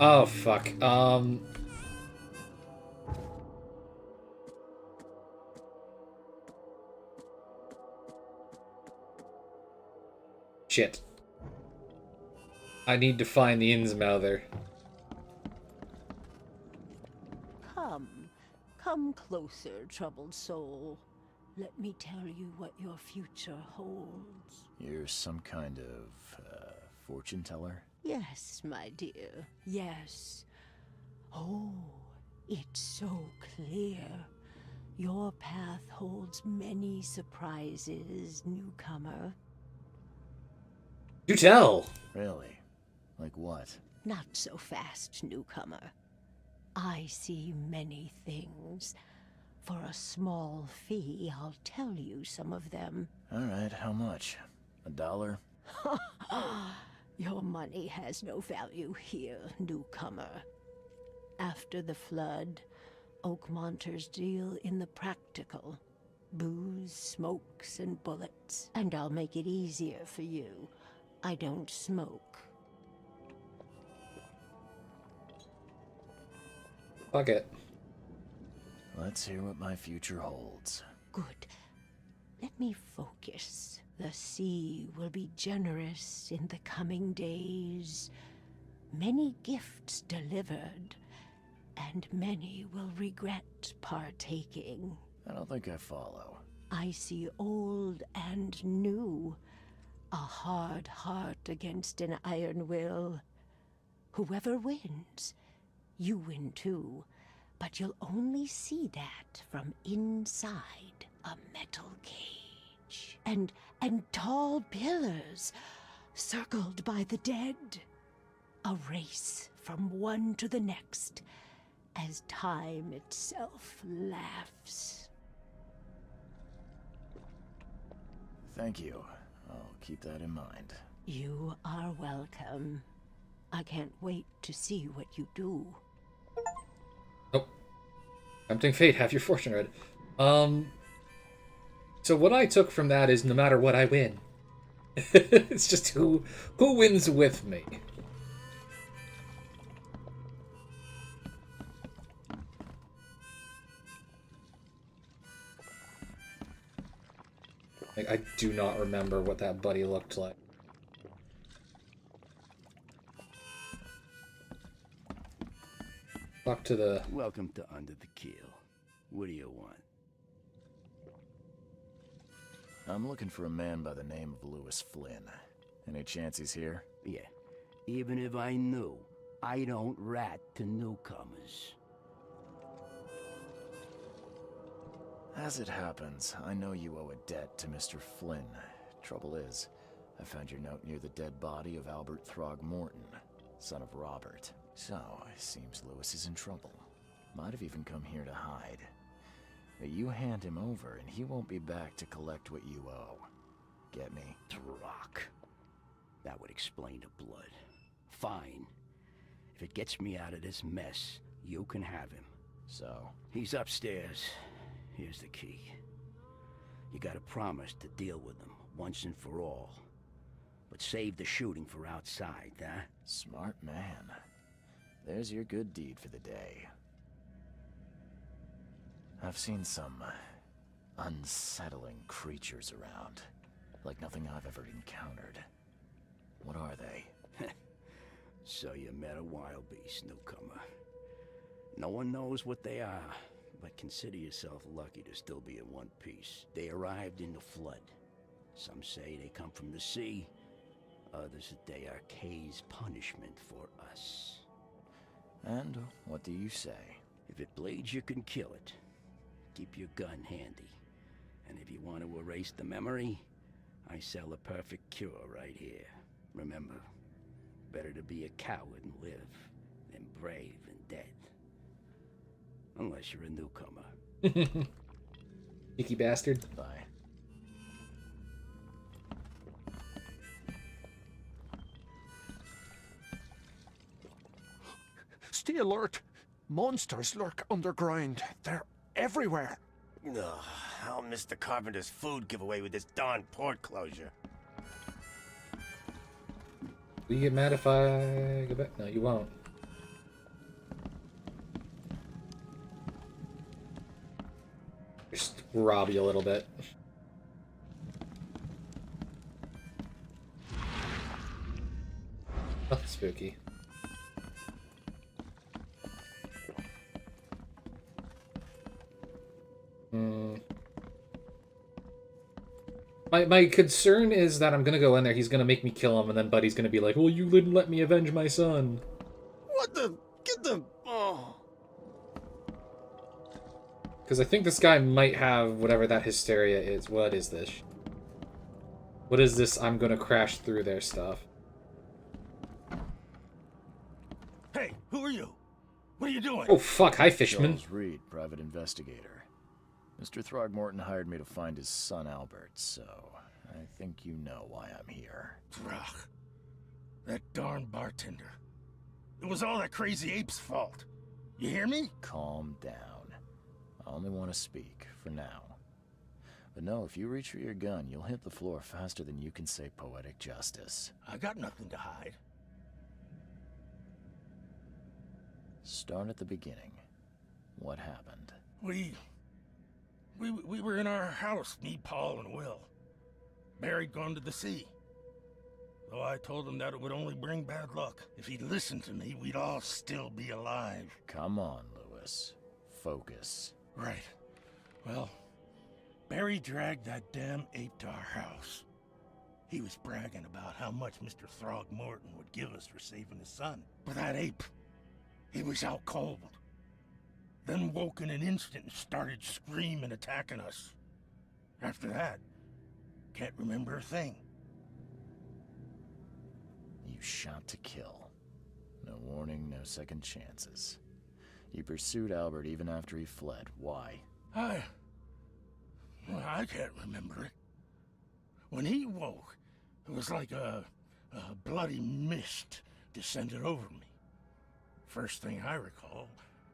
Oh, fuck. Shit. I need to find the Innsmouther. Come closer, troubled soul. Let me tell you what your future holds. You're some kind of, fortune teller? Yes, my dear, yes. Oh, it's so clear. Your path holds many surprises, newcomer. Do tell! Really? Like what? Not so fast, newcomer. I see many things. For a small fee, I'll tell you some of them. Alright, how much? $1? Your money has no value here, newcomer. After the flood, Oakmonters deal in the practical. Booze, smokes, and bullets. And I'll make it easier for you. I don't smoke. Fuck it. Let's hear what my future holds. Good. Let me focus. The sea will be generous in the coming days. Many gifts delivered, and many will regret partaking. I don't think I follow. I see old and new. A hard heart against an iron will. Whoever wins, you win too. But you'll only see that from inside a metal cage. And tall pillars, circled by the dead. A race from one to the next, as time itself laughs. Thank you. I'll keep that in mind. You are welcome. I can't wait to see what you do. Oh. Tempting fate, have your fortune read. So what I took from that is no matter what, I win. It's just who wins with me. Like, I do not remember what that buddy looked like. Talk to the... Welcome to Under the Keel. What do you want? I'm looking for a man by the name of Lewis Flynn. Any chance he's here? Yeah. Even if I knew, I don't rat to newcomers. As it happens, I know you owe a debt to Mr. Flynn. Trouble is, I found your note near the dead body of Albert Throgmorton, son of Robert. So, it seems Lewis is in trouble. Might have even come here to hide. But you hand him over, and he won't be back to collect what you owe. Get me? Throck. That would explain the blood. Fine. If it gets me out of this mess, you can have him. So? He's upstairs. Here's the key. You gotta promise to deal with him, once and for all. But save the shooting for outside, huh? Smart man. There's your good deed for the day. I've seen some unsettling creatures around. Like nothing I've ever encountered. What are they? So you met a wild beast, newcomer. No one knows what they are, but consider yourself lucky to still be in one piece. They arrived in the flood. Some say they come from the sea. Others that they are Kay's punishment for us. And what do you say? If it bleeds, you can kill it. Keep your gun handy. And if you want to erase the memory, I sell a perfect cure right here. Remember, better to be a coward and live than brave and dead. Unless you're a newcomer. Cheeky bastard. Bye. Stay alert. Monsters lurk underground. They're everywhere. Ugh, I'll miss the carpenter's food giveaway with this darn port closure. Will you get mad if I go back? No, you won't. Just rob you a little bit. Nothing spooky. My concern is that I'm gonna go in there, he's gonna make me kill him, and then Buddy's gonna be like, well, you didn't let me avenge my son. What the? Get the... Oh. Because I think this guy might have whatever that hysteria is. What is this? What is this I'm gonna crash through their stuff? Hey, who are you? What are you doing? Oh fuck, hi Fishman. Charles Reed, private investigator. Mr. Throgmorton hired me to find his son Albert, so I think you know why I'm here. Throg. That darn bartender. It was all that crazy ape's fault. You hear me? Calm down. I only want to speak, for now. But no, if you reach for your gun, you'll hit the floor faster than you can say poetic justice. I got nothing to hide. Start at the beginning. What happened? We were in our house, me, Paul, and Will. Barry'd gone to the sea. Though I told him that it would only bring bad luck. If he'd listened to me, we'd all still be alive. Come on, Lewis. Focus. Right. Well, Barry dragged that damn ape to our house. He was bragging about how much Mr. Throgmorton would give us for saving his son. But that ape, he was out cold. Then woke in an instant and started screaming, attacking us. After that, can't remember a thing. You shot to kill. No warning, no second chances. You pursued Albert even after he fled. Why? I can't remember it. When he woke, it was like a bloody mist descended over me. First thing I recall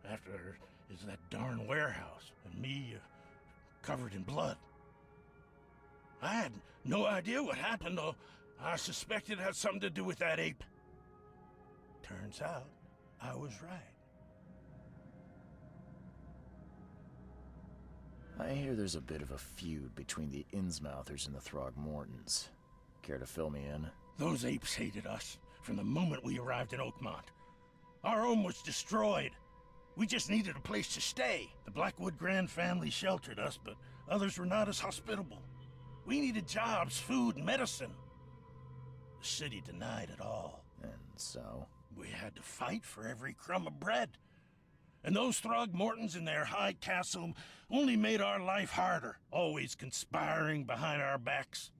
after is that darn warehouse and me covered in blood. I had no idea what happened, though. I suspected it had something to do with that ape. Turns out, I was right. I hear there's a bit of a feud between the Innsmouthers and the Throgmortons. Care to fill me in? Those apes hated us from the moment we arrived in Oakmont. Our home was destroyed. We just needed a place to stay. The Blackwood Grand family sheltered us, but others were not as hospitable. We needed jobs, food, and medicine. The city denied it all. And so? We had to fight for every crumb of bread. And those Throgmortons in their high castle only made our life harder, always conspiring behind our backs,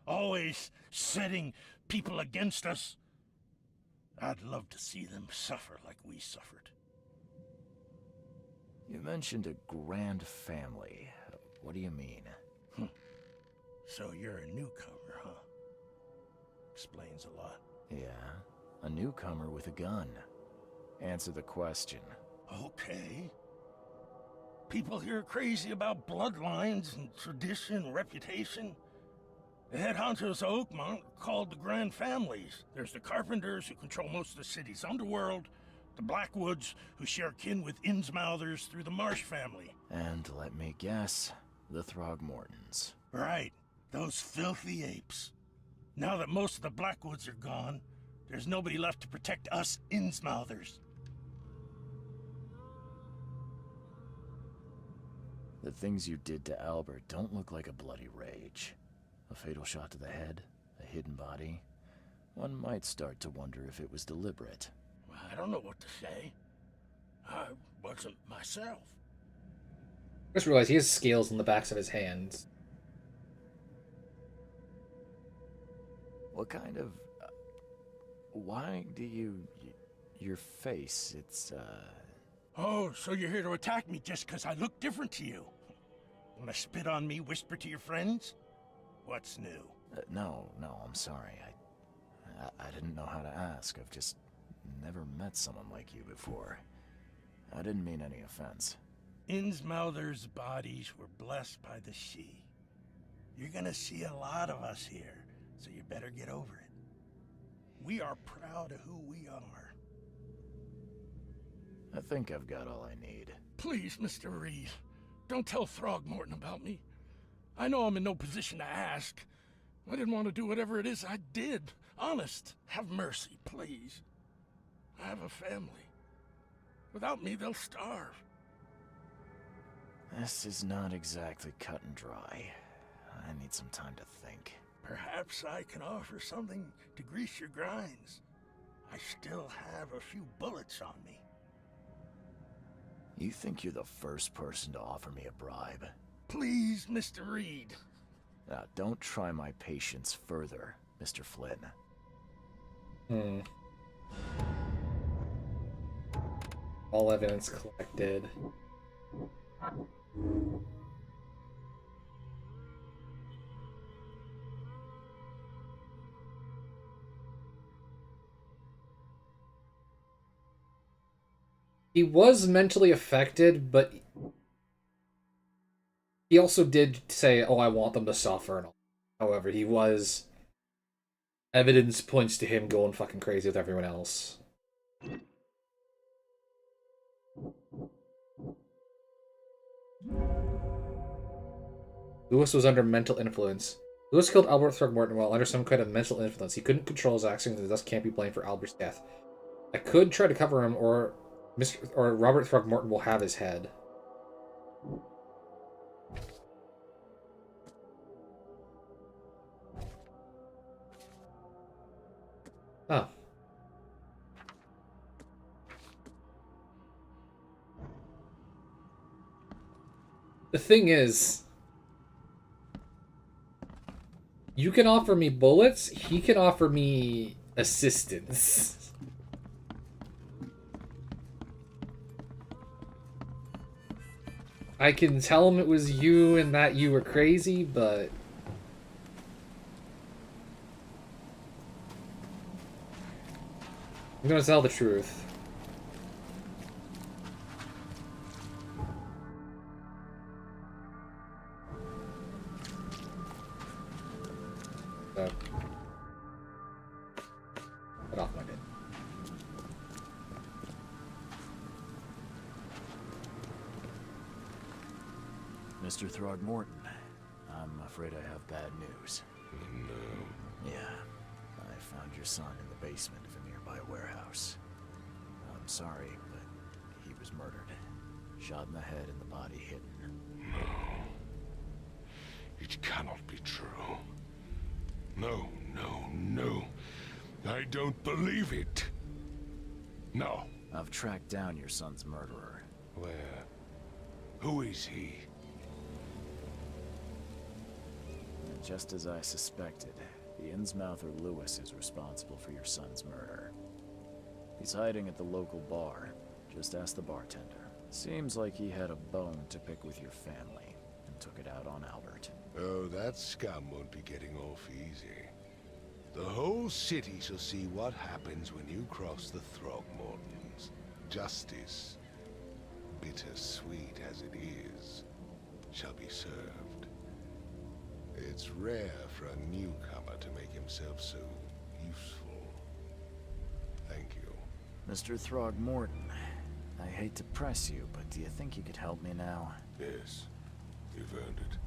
always setting people against us. I'd love to see them suffer like we suffered. You mentioned a grand family. What do you mean? So you're a newcomer, huh? Explains a lot. Yeah, a newcomer with a gun. Answer the question. Okay. People here are crazy about bloodlines and tradition and reputation. The head honchos of Oakmont are called the Grand Families. There's the Carpenters, who control most of the city's underworld, the Blackwoods, who share kin with Innsmouthers through the Marsh family. And let me guess, the Throgmortons. Right, those filthy apes. Now that most of the Blackwoods are gone, there's nobody left to protect us Innsmouthers. The things you did to Albert don't look like a bloody rage. A fatal shot to the head, a hidden body. One might start to wonder if it was deliberate. I don't know what to say. I wasn't myself. I just realized he has scales on the backs of his hands. What kind of... why do you... your face, it's, Oh, so you're here to attack me just because I look different to you? Wanna spit on me, whisper to your friends? What's new? No, I'm sorry. I didn't know how to ask. I've just never met someone like you before. I didn't mean any offense. Innsmouthers' bodies were blessed by the sea. You're gonna see a lot of us here, so you better get over it. We are proud of who we are. I think I've got all I need. Please, Mr. Reed, don't tell Throgmorton about me. I know I'm in no position to ask. I didn't want to do whatever it is I did. Honest, have mercy, please. I have a family. Without me, they'll starve. This is not exactly cut and dry. I need some time to think. Perhaps I can offer something to grease your grinds. I still have a few bullets on me. You think you're the first person to offer me a bribe? Please, Mr. Reed. Now, don't try my patience further, Mr. Flynn. All evidence collected. He was mentally affected, but he also did say, "Oh, I want them to suffer." And all. However, he was evidence points to him going fucking crazy with everyone else. Lewis was under mental influence. Lewis killed Albert Throckmorton while under some kind of mental influence. He couldn't control his actions and thus can't be blamed for Albert's death. I could try to cover him, or Robert Throckmorton will have his head. Oh. The thing is, you can offer me bullets, he can offer me assistance. I can tell him it was you and that you were crazy, but I'm gonna tell the truth. So, get off my bed. Mr. Throgmorton, I'm afraid I have bad news. No. Yeah, I found your son in the basement of a nearby warehouse. I'm sorry, but he was murdered. Shot in the head and the body hidden. No. It cannot be true. No, no, no. I don't believe it. No. I've tracked down your son's murderer. Where? Who is he? Just as I suspected, the Innsmouther Lewis is responsible for your son's murder. He's hiding at the local bar. Just ask the bartender. Seems like he had a bone to pick with your family, and took it out on Albert. Oh, that scum won't be getting off easy. The whole city shall see what happens when you cross the Throgmortons. Justice, bittersweet as it is, shall be served. It's rare for a newcomer to make himself so useful. Thank you. Mr. Throgmorton, I hate to press you, but do you think you could help me now? Yes, you've earned it.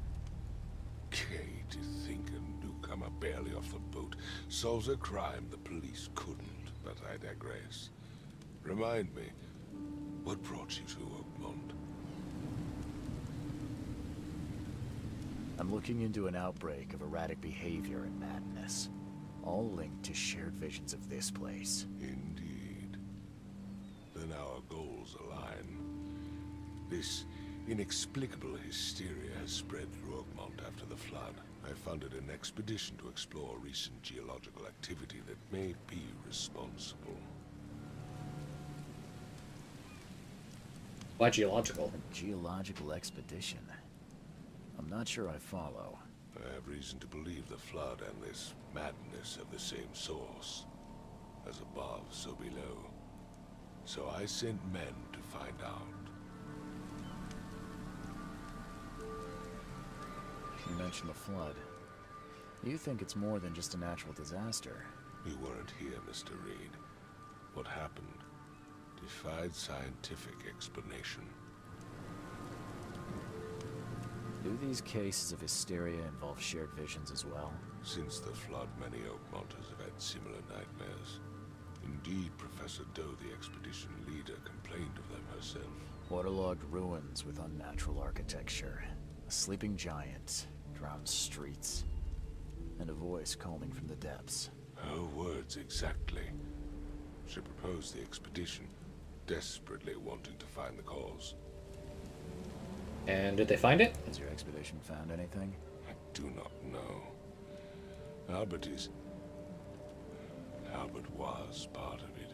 Kay, to think a newcomer barely off the boat solves a crime the police couldn't, but I digress. Remind me, what brought you to Oakmont? I'm looking into an outbreak of erratic behavior and madness, all linked to shared visions of this place. Indeed. Then our goals align. This inexplicable hysteria has spread through Oakmont after the flood. I funded an expedition to explore recent geological activity that may be responsible. Why geological? A geological expedition? I'm not sure I follow. I have reason to believe the flood and this madness have the same source. As above, so below. So I sent men to find out. You mentioned the flood. You think it's more than just a natural disaster? You weren't here, Mr. Reed. What happened defied scientific explanation. Do these cases of hysteria involve shared visions as well? Since the flood, many Oakmonters have had similar nightmares. Indeed, Professor Doe, the expedition leader, complained of them herself. Waterlogged ruins with unnatural architecture. A sleeping giant, drowned streets, and a voice calling from the depths. Her words exactly. She proposed the expedition, desperately wanting to find the cause. And did they find it? Has your expedition found anything? I do not know. Albert was part of it.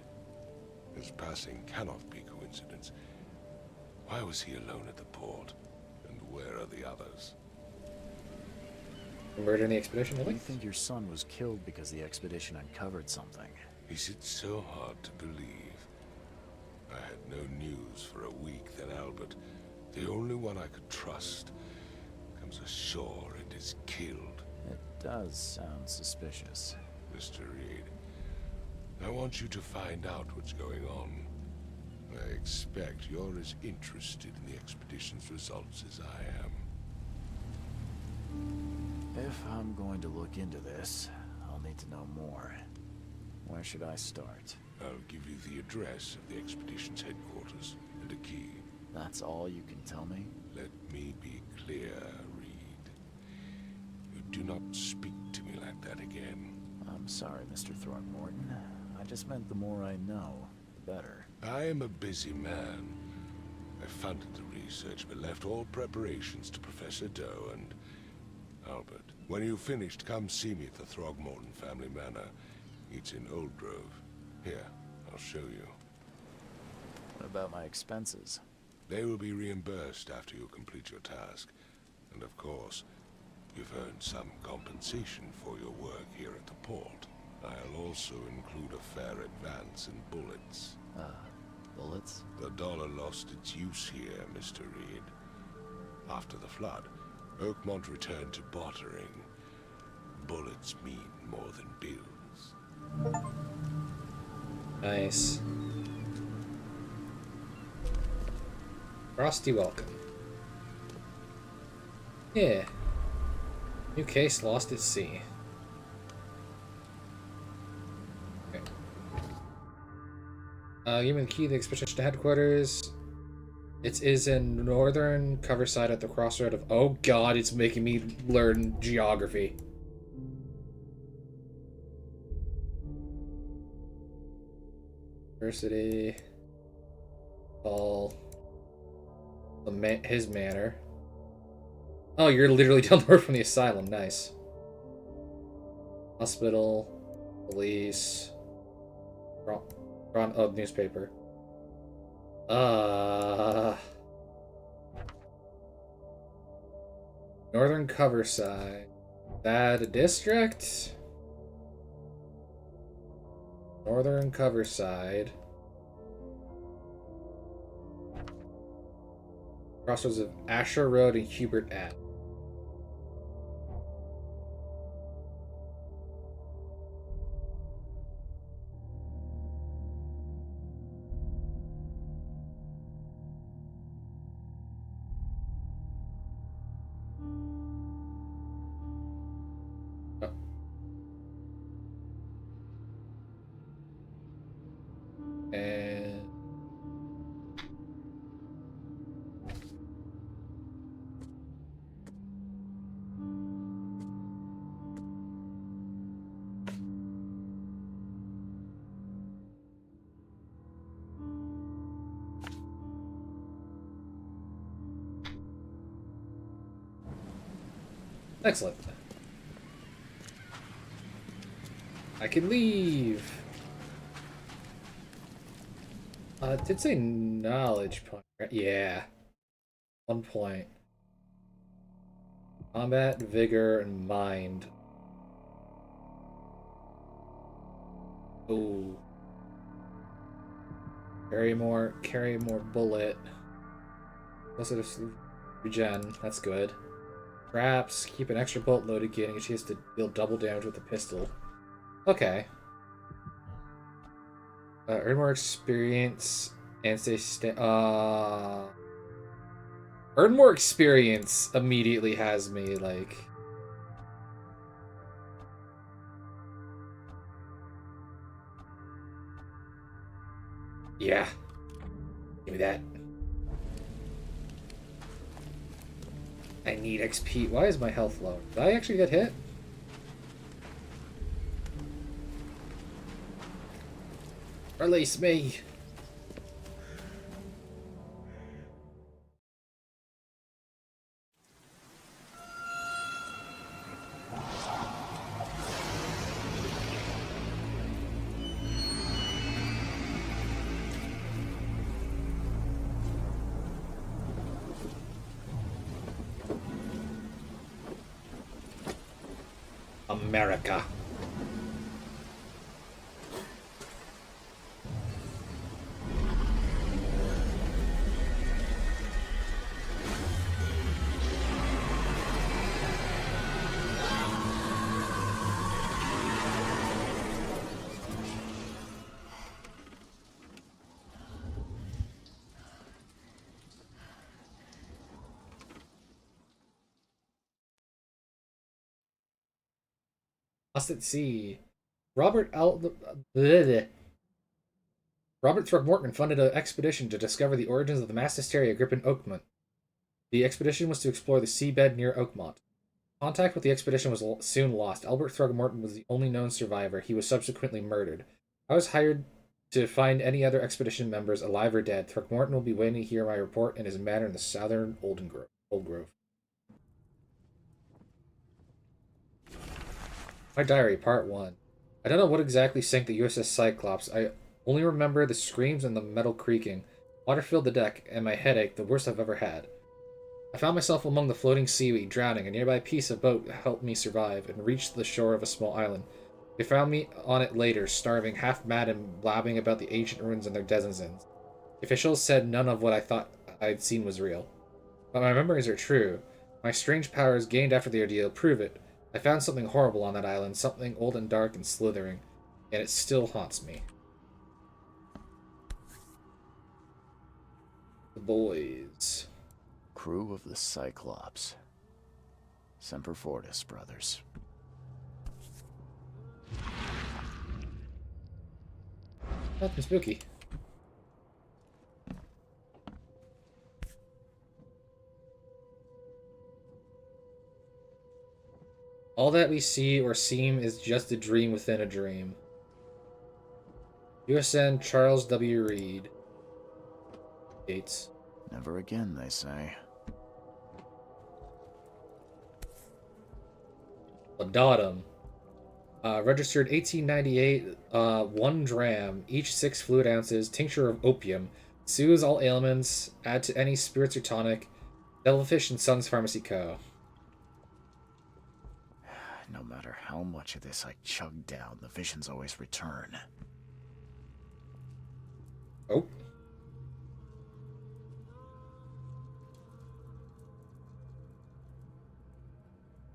His passing cannot be coincidence. Why was he alone at the port? And where are the others? Murder in the expedition, Do really? you think your son was killed because the expedition uncovered something? Is it so hard to believe? I had no news for a week, then Albert, the only one I could trust, comes ashore and is killed. It does sound suspicious. Mr. Reed, I want you to find out what's going on. I expect you're as interested in the expedition's results as I am. If I'm going to look into this, I'll need to know more. Where should I start? I'll give you the address of the expedition's headquarters and a key. That's all you can tell me? Let me be clear, Reed. You do not speak to me like that again. I'm sorry, Mr. Throgmorton. I just meant the more I know, the better. I am a busy man. I funded the research, but left all preparations to Professor Doe and Albert. When you've finished, come see me at the Throgmorton family manor. It's in Old Grove. Here, I'll show you. What about my expenses? They will be reimbursed after you complete your task. And of course, you've earned some compensation for your work here at the port. I'll also include a fair advance in bullets. Bullets? The dollar lost its use here, Mr. Reed. After the flood, Oakmont returned to bartering. Bullets mean more than bills. Nice. Frosty welcome. Yeah. New case lost at sea. Okay. Give me the key to the expedition headquarters. It is in northern cover side at the crossroad of... Oh god, it's making me learn geography. University. Paul. His manor. Oh, you're literally down the road from the asylum. Nice. Hospital. Police. Oh, newspaper. Northern cover side. That a district? Northern cover side. Crossroads of Asher Road and Hubert Ave. And excellent. I can leave. It did say knowledge point, right? Yeah. 1 point. Combat, vigor, and mind. Ooh. Carry more bullet. Positive regen, that's good. Traps, keep an extra bullet loaded, getting a chance to deal double damage with the pistol. Okay. Earn more experience and earn more experience immediately has me like... Yeah. Give me that. I need XP. Why is my health low? Did I actually get hit? Release me! America. Lost at Sea. Robert Throgmorton funded an expedition to discover the origins of the mass hysteria gripping Oakmont. The expedition was to explore the seabed near Oakmont. Contact with the expedition was soon lost. Albert Throgmorton was the only known survivor. He was subsequently murdered. I was hired to find any other expedition members, alive or dead. Throgmorton will be waiting to hear my report in his manor in the southern Old Grove. My diary, part 1. I don't know what exactly sank the USS Cyclops. I only remember the screams and the metal creaking. Water filled the deck, and my headache, the worst I've ever had. I found myself among the floating seaweed, drowning. A nearby piece of boat helped me survive, and reached the shore of a small island. They found me on it later, starving, half mad and blabbing about the ancient ruins and their denizens. The officials said none of what I thought I'd seen was real. But my memories are true. My strange powers gained after the ordeal prove it. I found something horrible on that island, something old and dark and slithering, and it still haunts me. The boys. Crew of the Cyclops. Semper Fortis, brothers. Nothing spooky. All that we see or seem is just a dream within a dream. USN Charles W. Reed. Gates. Never again, they say. Laudatum. Registered 1898, 1 dram, each 6 fluid ounces, tincture of opium. Soothes all ailments, add to any spirits or tonic. Devilfish and Sons Pharmacy Co. No matter how much of this I chug down, the visions always return. Oh.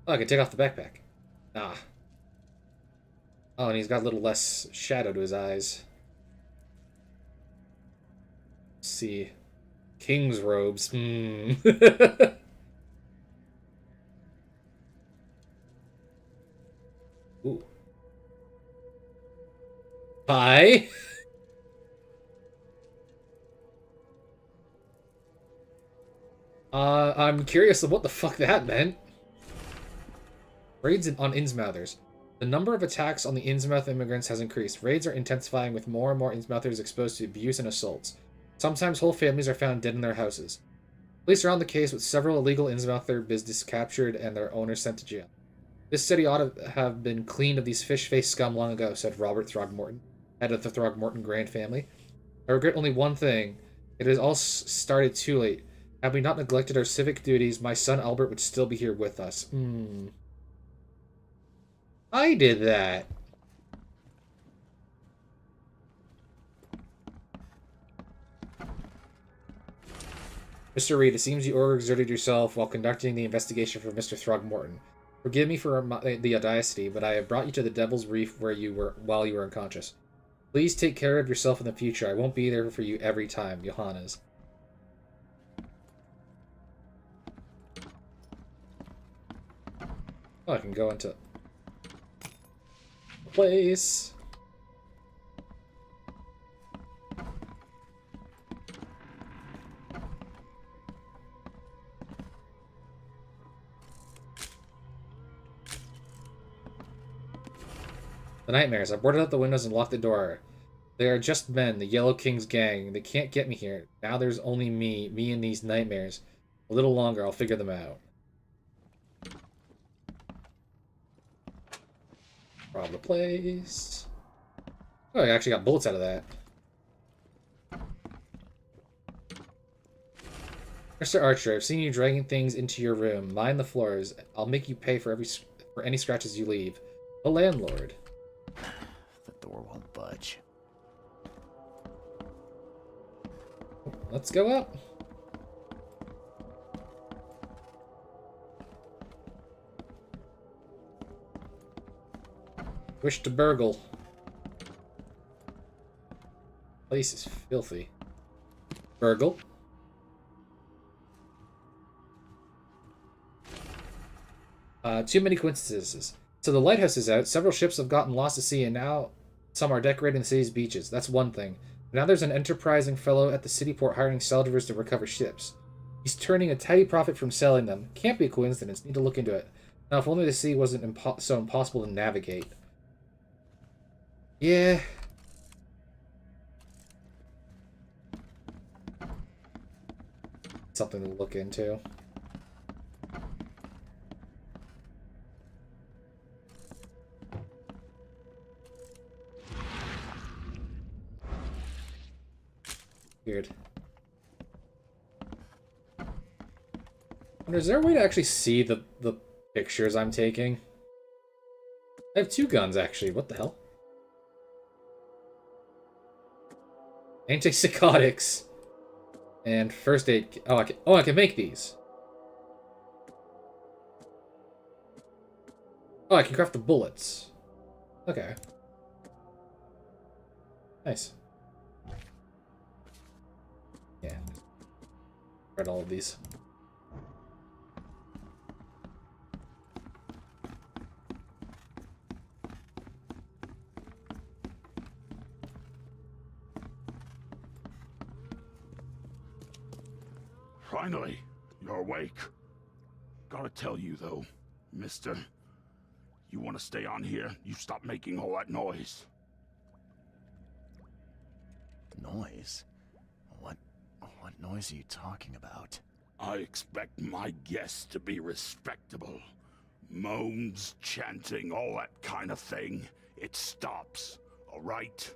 Oh, I can take off the backpack. Ah. Oh, and he's got a little less shadow to his eyes. Let's see. King's robes. Ooh. Pie? I'm curious of what the fuck that meant. Raids on Innsmouthers. The number of attacks on the Innsmouth immigrants has increased. Raids are intensifying with more and more Innsmouthers exposed to abuse and assaults. Sometimes whole families are found dead in their houses. Police are on the case with several illegal Innsmouther business captured and their owners sent to jail. This city ought to have been cleaned of these fish-faced scum long ago, said Robert Throgmorton, head of the Throgmorton Grand family. I regret only one thing. It has all started too late. Had we not neglected our civic duties, my son Albert would still be here with us. I did that. Mr. Reed, it seems you overexerted yourself while conducting the investigation for Mr. Throgmorton. Forgive me for the audacity, but I have brought you to the Devil's Reef while you were unconscious. Please take care of yourself in the future. I won't be there for you every time, Johannes. Oh, I can go into place. The nightmares. I boarded up the windows and locked the door. They are just men, the Yellow King's gang. They can't get me here. Now there's only me and these nightmares. A little longer, I'll figure them out. Rob the place. Oh, I actually got bullets out of that. Mr. Archer, I've seen you dragging things into your room. Mind the floors. I'll make you pay for any scratches you leave. The landlord. The door won't budge. Let's go up. Wish to burgle. Place is filthy. Burgle. Too many coincidences. So the lighthouse is out. Several ships have gotten lost to sea, and now some are decorating the city's beaches. That's one thing. Now there's an enterprising fellow at the city port hiring salvagers to recover ships. He's turning a tidy profit from selling them. Can't be a coincidence. Need to look into it. Now, if only the sea wasn't so impossible to navigate. Yeah. Something to look into. Weird. Is there a way to actually see the pictures I'm taking? I have 2 guns, actually. What the hell? Antipsychotics. And first aid. Oh, I can make these. Oh, I can craft the bullets. Okay. Nice. Yeah. Read all of these. Finally, you're awake. Gotta tell you, though, mister, you want to stay on here, you stop making all that noise. Noise? What noise are you talking about? I expect my guests to be respectable. Moans, chanting, all that kind of thing. It stops, all right?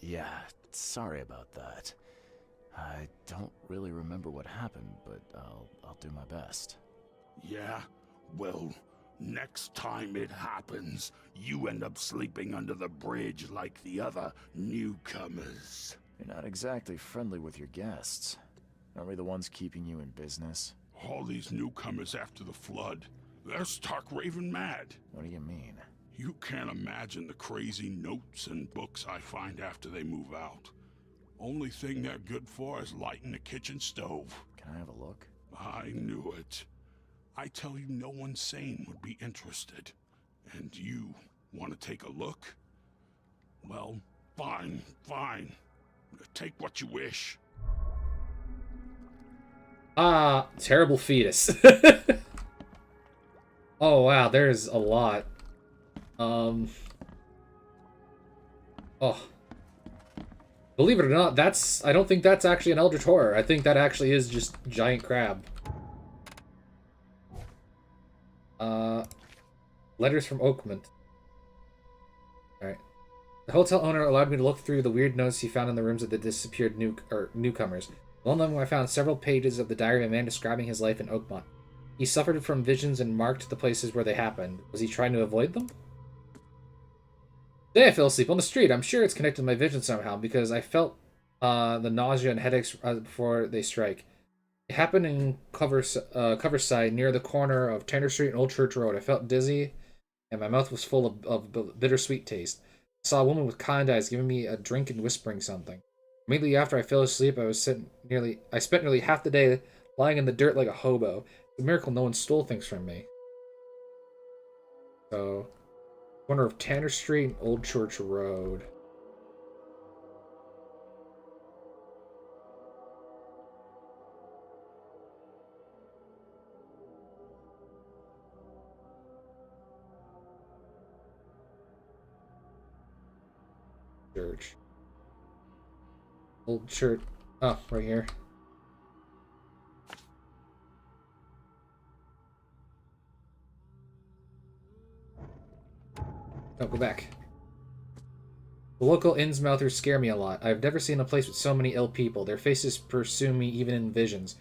Yeah, sorry about that. I don't really remember what happened, but I'll do my best. Yeah? Well, next time it happens, you end up sleeping under the bridge like the other newcomers. You're not exactly friendly with your guests. Aren't we the ones keeping you in business? All these newcomers after the flood, they're stark raving mad. What do you mean? You can't imagine the crazy notes and books I find after they move out. Only thing they're good for is lighting the kitchen stove. Can I have a look? I knew it. I tell you, no one sane would be interested. And you want to take a look? Well, fine. Take what you wish. Terrible fetus. Oh, wow, there's a lot. Oh. Believe it or not, I don't think that's actually an Eldritch Horror. I think that actually is just giant crab. Letters from Oakmont. Alright. The hotel owner allowed me to look through the weird notes he found in the rooms of the disappeared newcomers. One of them I found several pages of the diary of a man describing his life in Oakmont. He suffered from visions and marked the places where they happened. Was he trying to avoid them? Today I fell asleep on the street. I'm sure it's connected to my vision somehow, because I felt the nausea and headaches before they strike. It happened in Coverside, near the corner of Tender Street and Old Church Road. I felt dizzy, and my mouth was full of bittersweet taste. I saw a woman with kind eyes giving me a drink and whispering something. Immediately after I fell asleep, I spent nearly half the day lying in the dirt like a hobo. It's a miracle no one stole things from me. So, corner of Tanner Street and Old Church Road. Church. Old Church. Oh, right here. Oh, go back. The local Innsmouthers scare me a lot. I've never seen a place with so many ill people. Their faces pursue me even in visions.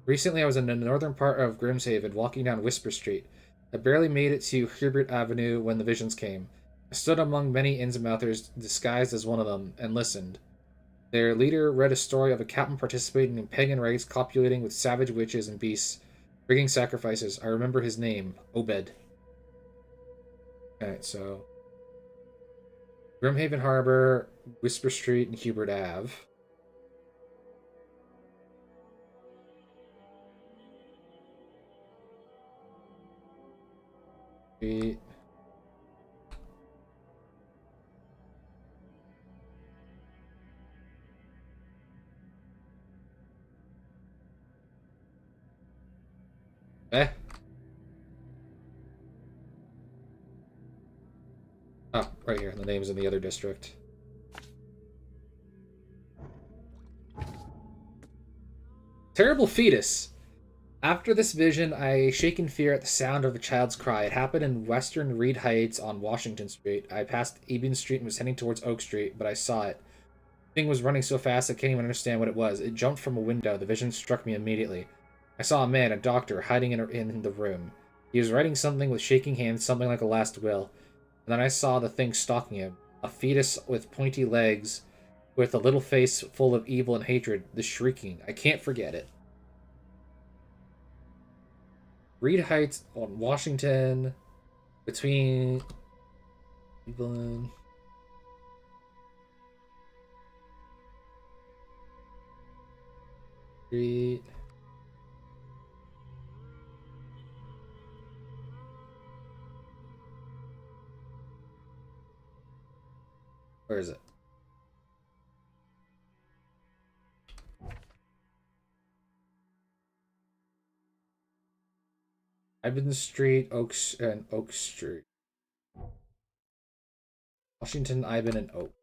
Recently, I was in the northern part of Grimshaven, walking down Whisper Street. I barely made it to Hubert Avenue when the visions came. I stood among many Innsmouthers, disguised as one of them, and listened. Their leader read a story of a captain participating in pagan rites, copulating with savage witches and beasts, bringing sacrifices. I remember his name, Obed. Alright, so Grimhaven Harbor, Whisper Street, and Hubert Ave. Street. Eh? Oh, right here. The name's in the other district. Terrible fetus. After this vision, I shake in fear at the sound of a child's cry. It happened in Western Reed Heights on Washington Street. I passed Eben Street and was heading towards Oak Street, but I saw it. The thing was running so fast I can't even understand what it was. It jumped from a window. The vision struck me immediately. I saw a man, a doctor, hiding in the room. He was writing something with shaking hands, something like a last will. And then I saw the thing stalking him. A fetus with pointy legs, with a little face full of evil and hatred. The shrieking. I can't forget it. Reed Heights on Washington, between Cleveland. Street. Where is it? Ivan Street, Oak Street. Washington, Ivan, and Oak.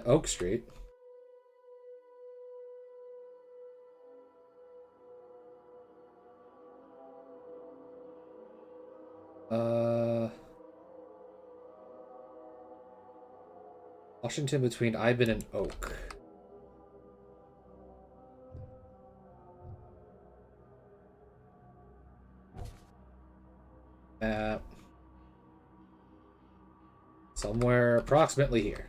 Oak Street. Washington between Ivan and Oak. Somewhere approximately here.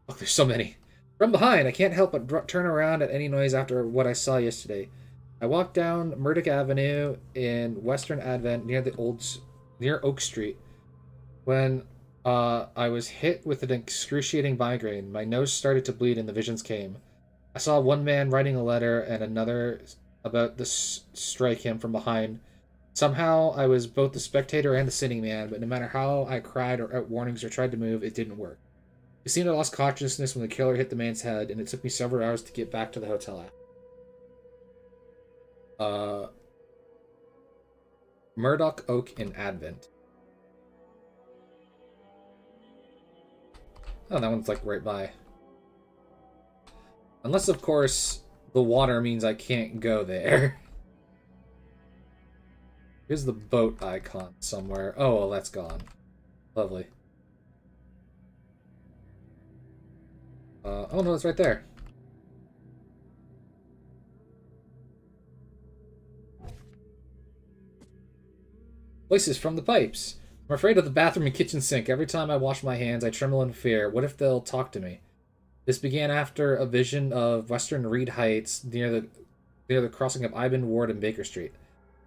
Oh, there's so many. From behind, I can't help but turn around at any noise after what I saw yesterday. I walked down Murdoch Avenue in Western Advent near Oak Street when I was hit with an excruciating migraine. My nose started to bleed and the visions came. I saw one man writing a letter and another about to strike him from behind. Somehow, I was both the spectator and the sitting man, but no matter how I cried or out warnings or tried to move, it didn't work. It seemed I lost consciousness when the killer hit the man's head, and it took me several hours to get back to the hotel after. Murdoch, Oak, and Advent. Oh, that one's like right by. Unless, of course, the water means I can't go there. Here's the boat icon somewhere. Oh, well, that's gone. Lovely. Oh no, it's right there. Voices from the pipes. I'm afraid of the bathroom and kitchen sink. Every time I wash my hands, I tremble in fear. What if they'll talk to me? This began after a vision of Western Reed Heights near the crossing of Ivan Ward and Baker Street.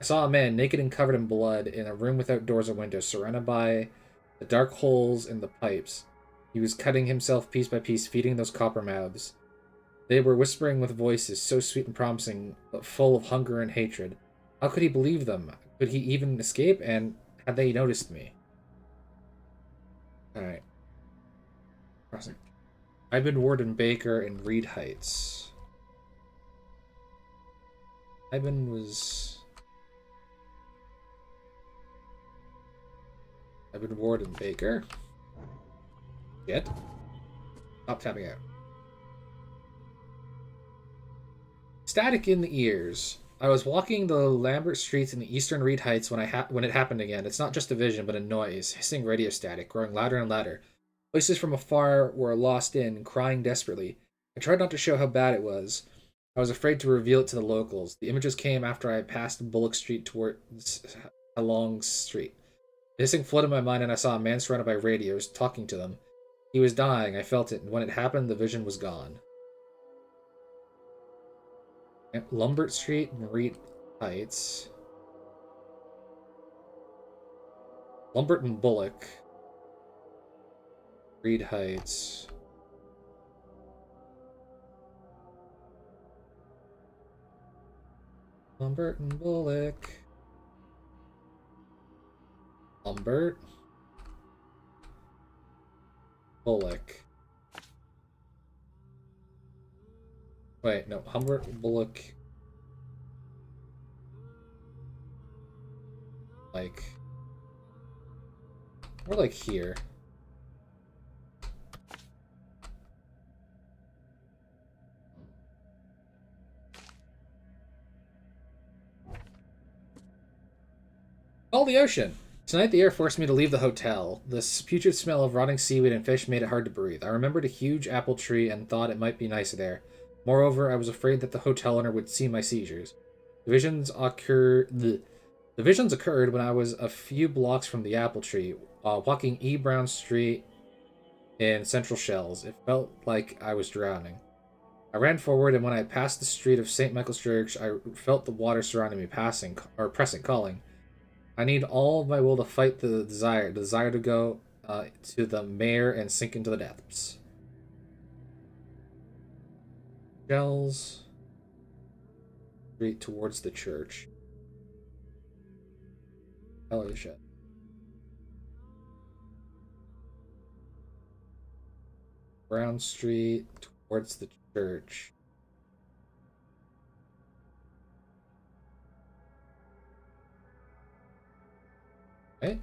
I saw a man naked and covered in blood in a room without doors or windows, surrounded by the dark holes in the pipes. He was cutting himself piece by piece, feeding those copper mouths. They were whispering with voices so sweet and promising, but full of hunger and hatred. How could he believe them? Could he even escape? And had they noticed me? Alright. Crossing. Ivan Ward and Baker in Reed Heights. Ivan Ward and Baker. Yet. Stop tapping out. Static in the ears. I was walking the Lambert streets in the eastern Reed Heights when it happened again. It's not just a vision, but a noise, hissing radio static, growing louder and louder. Voices from afar were lost in, crying desperately. I tried not to show how bad it was. I was afraid to reveal it to the locals. The images came after I passed Bullock Street towards Long Street. The hissing flooded my mind, and I saw a man surrounded by radios, talking to them. He was dying, I felt it, and when it happened, the vision was gone. Lambert Street, Reed Heights. Lambert and Bullock. Reed Heights. Humbert and Bullock. Humbert. Bullock. Wait, no. Humbert, Bullock. Like. We're like here. Oh, the ocean! Tonight the air forced me to leave the hotel. The putrid smell of rotting seaweed and fish made it hard to breathe. I remembered a huge apple tree and thought it might be nice there. Moreover, I was afraid that the hotel owner would see my seizures. The visions occurred when I was a few blocks from the apple tree, walking E. Brown Street in Central Shells. It felt like I was drowning. I ran forward, and when I passed the street of St. Michael's Church, I felt the water surrounding me, pressing, calling. I need all of my will to fight the desire to go to the mare and sink into the depths. Shells. Street towards the church. Holy shit. Brown Street towards the church. Okay.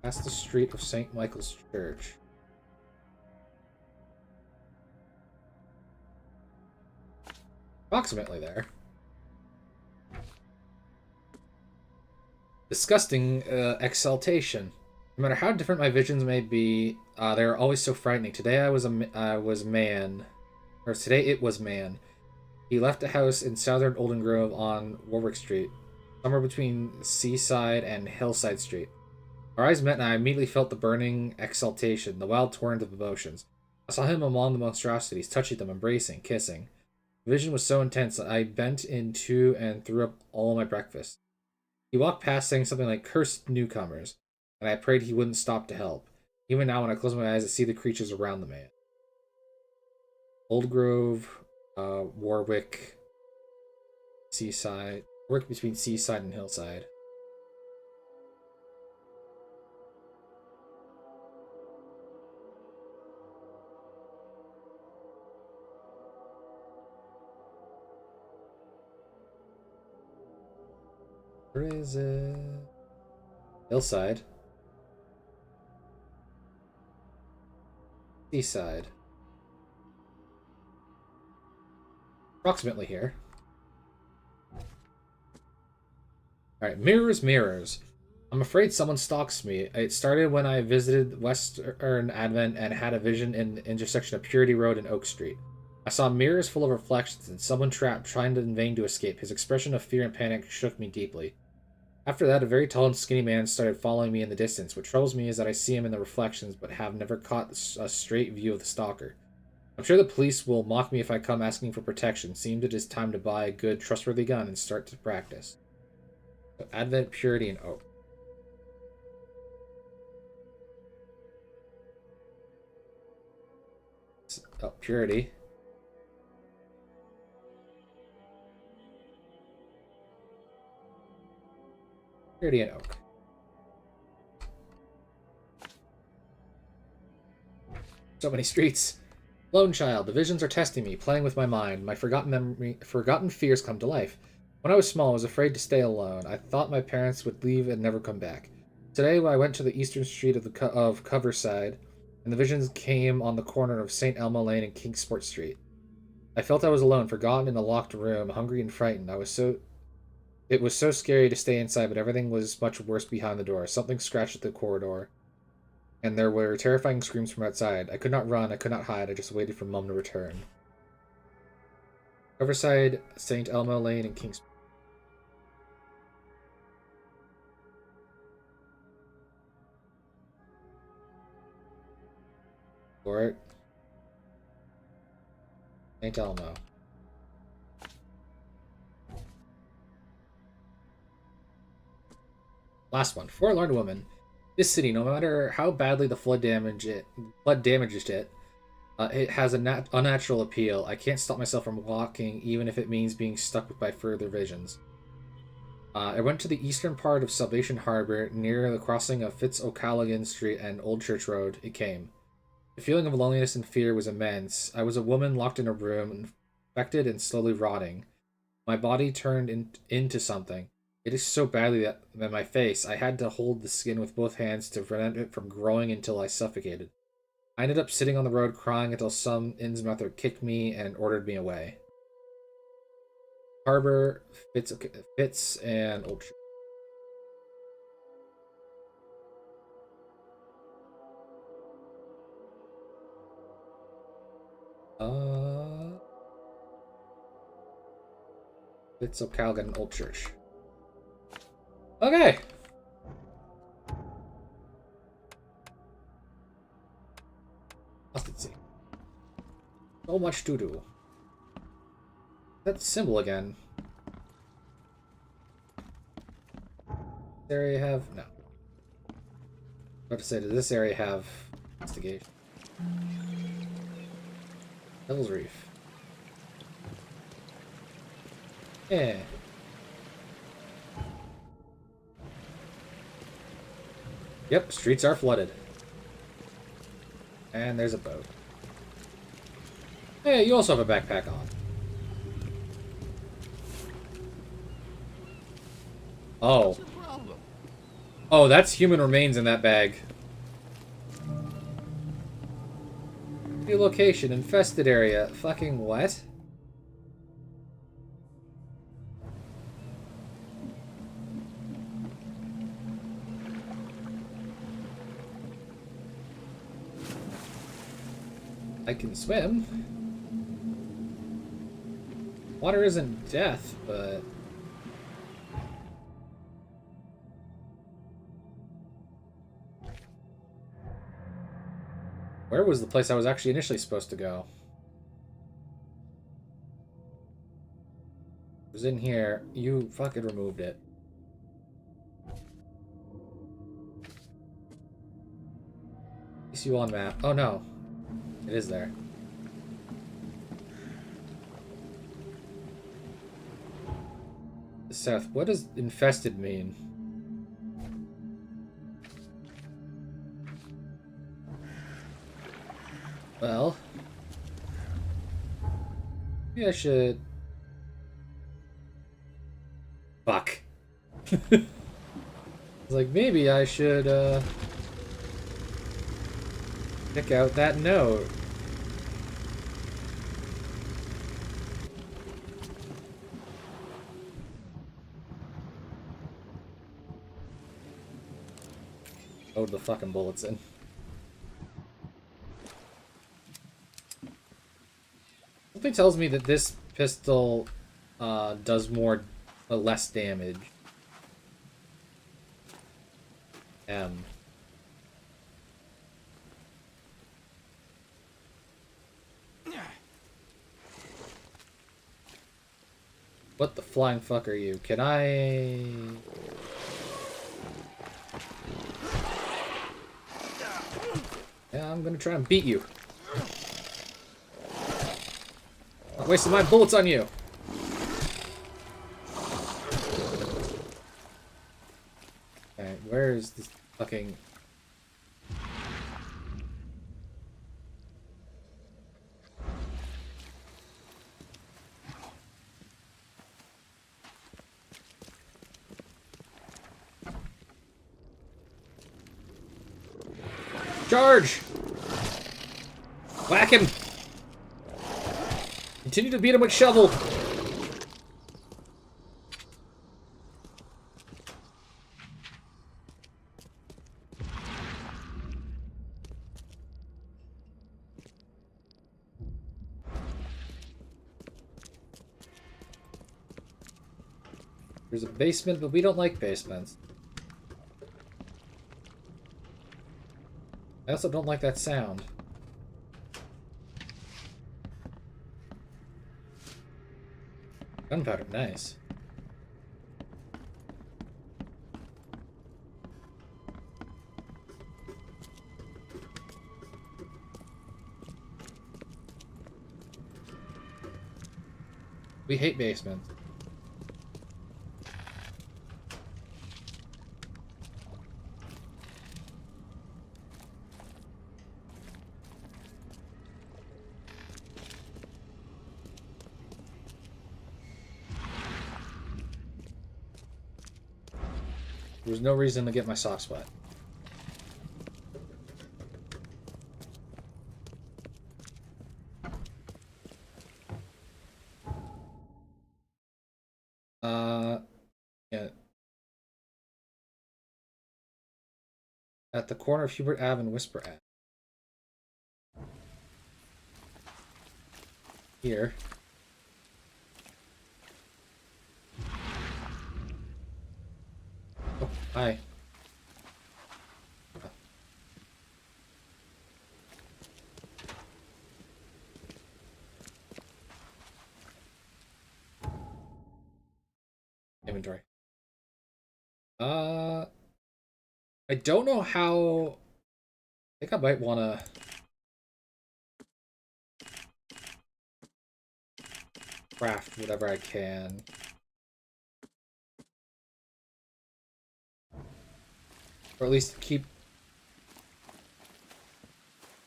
Past the street of St. Michael's Church. Approximately there. Disgusting exaltation. No matter how different my visions may be, they are always so frightening. Today it was man. He left a house in southern Olden Grove on Warwick Street, somewhere between Seaside and Hillside Street. Our eyes met, and I immediately felt the burning exaltation, the wild torrent of emotions. I saw him among the monstrosities, touching them, embracing, kissing. The vision was so intense that I bent into and threw up all my breakfast. He walked past saying something like, "Cursed newcomers," and I prayed he wouldn't stop to help. Even now, when I close my eyes, I see the creatures around the man. Old Grove, Warwick, Seaside. Warwick between Seaside and Hillside. Where is it? Hillside. Seaside. Approximately here. Alright, mirrors, mirrors. I'm afraid someone stalks me. It started when I visited Western Advent and had a vision in the intersection of Purity Road and Oak Street. I saw mirrors full of reflections and someone trapped, trying in vain to escape. His expression of fear and panic shook me deeply. After that, a very tall and skinny man started following me in the distance. What troubles me is that I see him in the reflections, but have never caught a straight view of the stalker. I'm sure the police will mock me if I come asking for protection. Seems it is time to buy a good, trustworthy gun and start to practice. So, Advent, Purity, and Oak. Oh, Purity. Purity and Oak. So many streets. Lone child, the visions are testing me, playing with my mind. My forgotten fears come to life. When I was small, I was afraid to stay alone. I thought my parents would leave and never come back. Today, I went to the eastern street of Coverside, and the visions came on the corner of St. Elmo Lane and Kingsport Street. I felt I was alone, forgotten in a locked room, hungry and frightened. It was so scary to stay inside, but everything was much worse behind the door. Something scratched at the corridor, and there were terrifying screams from outside. I could not run, I could not hide, I just waited for Mum to return. Coverside, St. Elmo Lane, and Kingsport. Court. St. Elmo. Last one. Forlorn woman. This city, no matter how badly the flood damaged it, it has an unnatural appeal. I can't stop myself from walking, even if it means being stuck by further visions. I went to the eastern part of Salvation Harbor, near the crossing of Fitz-O'Callaghan Street and Old Church Road. It came. The feeling of loneliness and fear was immense. I was a woman locked in a room, infected and slowly rotting. My body turned into something. It is so badly that my face, I had to hold the skin with both hands to prevent it from growing until I suffocated. I ended up sitting on the road crying until some Innsmouther kicked me and ordered me away. Harbor, Fitz, and Old Church. Fitz O'Callaghan Old Church. Okay. Let's see. So much to do. That symbol again. This area have no. What to say? Does this area have investigation? Devil's Reef. Yeah. Yep, streets are flooded. And there's a boat. Hey, you also have a backpack on. Oh. Oh, that's human remains in that bag. New location, infested area. Fucking what? I can swim. Water isn't death, but... Where was the place I was actually initially supposed to go? It was in here. You fucking removed it. Is you on map? Oh no. It is there. South. What does infested mean? Well, maybe I should. Fuck. Like, maybe I should, check out that note. Load the fucking bullets in. Something tells me that this pistol does less damage. What the flying fuck are you? Can I... Yeah, I'm gonna try and beat you. I'm wasting my bullets on you. Okay, where is this fucking... Charge! Whack him! Continue to beat him with shovel! There's a basement, but we don't like basements. I also don't like that sound. Gunpowder, nice. We hate basements. There's no reason to get my socks wet. Yeah. At the corner of Hubert Ave and Whisper Ave. Here. Oh, hi. Inventory. I don't know how. I think I might want to. Craft whatever I can. Or at least keep.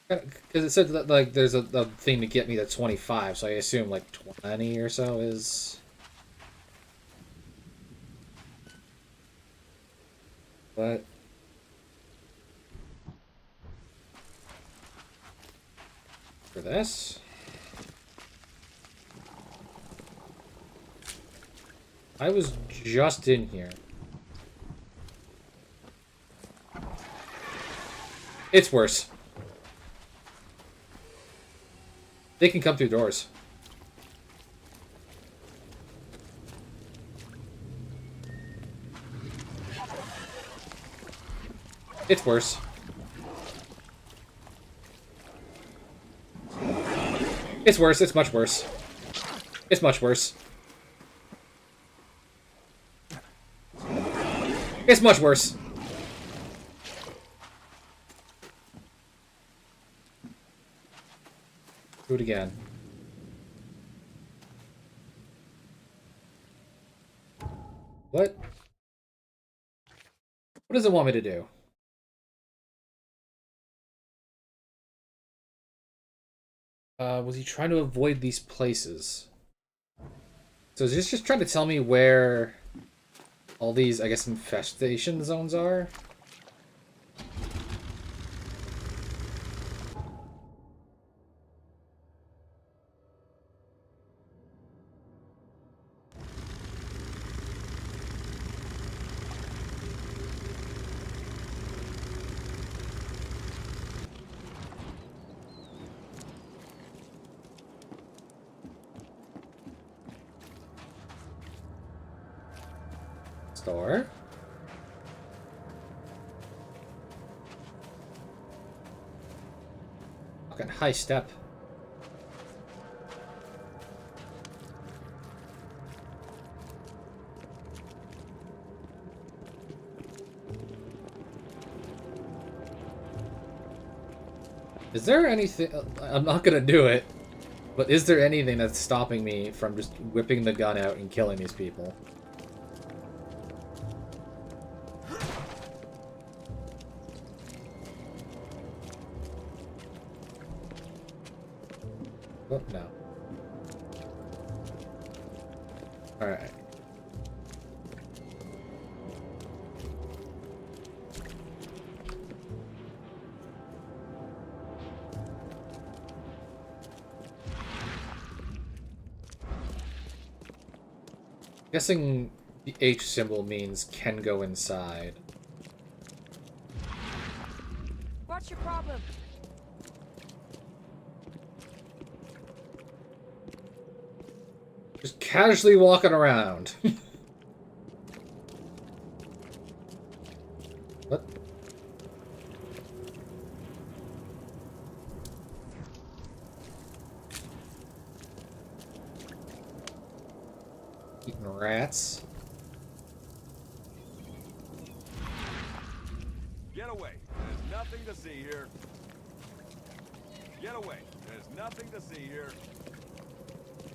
Because it said that like there's a thing to get me to 25, so I assume like 20 or so is. But. For this. I was just in here. It's worse. They can come through doors. It's worse. It's worse. It's much worse. It's much worse. It's much worse. Do it again. What? What does it want me to do? Was he trying to avoid these places? So is this just trying to tell me where all these, I guess, infestation zones are? Store. Fucking high step. Is there anything? I'm not gonna do it, but is there anything that's stopping me from just whipping the gun out and killing these people? Oh, no. Alright. Guessing the H symbol means can go inside. What's your problem? Just casually walking around. What? Eating rats. Get away. There's nothing to see here. Get away. There's nothing to see here.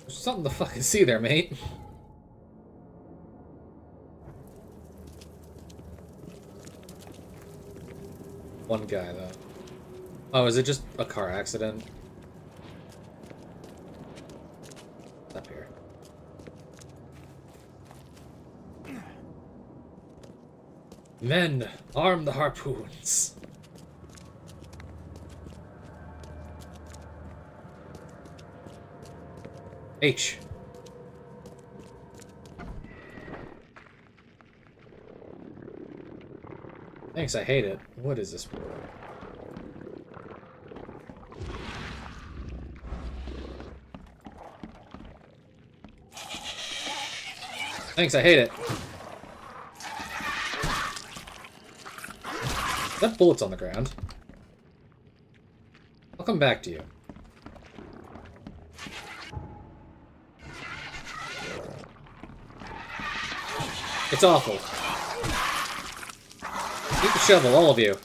There's something to fucking see there, mate. One guy, though. Oh, is it just a car accident? Up here. Men, arm the harpoons. H. Thanks, I hate it. What is this? Thanks, I hate it. That bullet's on the ground. I'll come back to you. It's awful. Eat the shovel, all of you.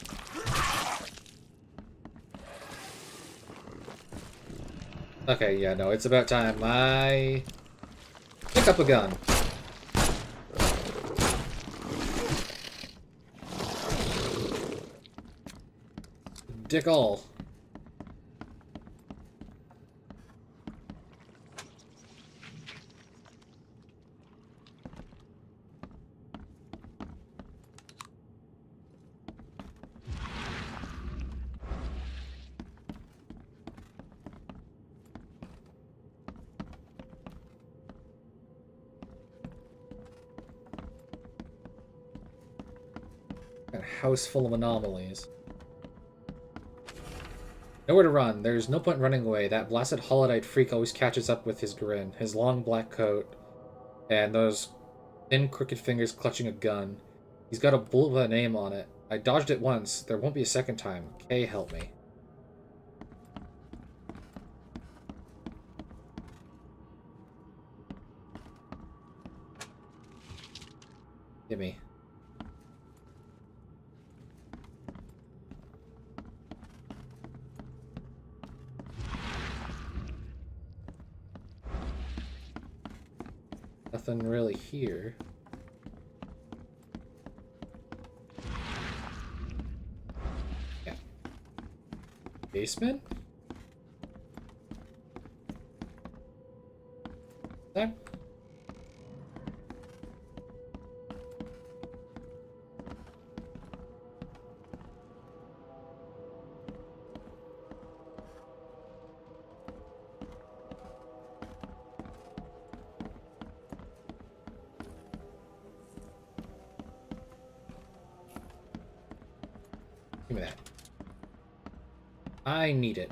Okay, yeah, no, it's about time I pick up a gun. Dick all. A house full of anomalies. Nowhere to run. There's no point in running away. That blasted Holodite freak always catches up with his grin, his long black coat, and those thin, crooked fingers clutching a gun. He's got a bullet with a name on it. I dodged it once. There won't be a second time. Kay, help me. Gimme. Nothing really here. Yeah. Basement? There? Give me that. I need it.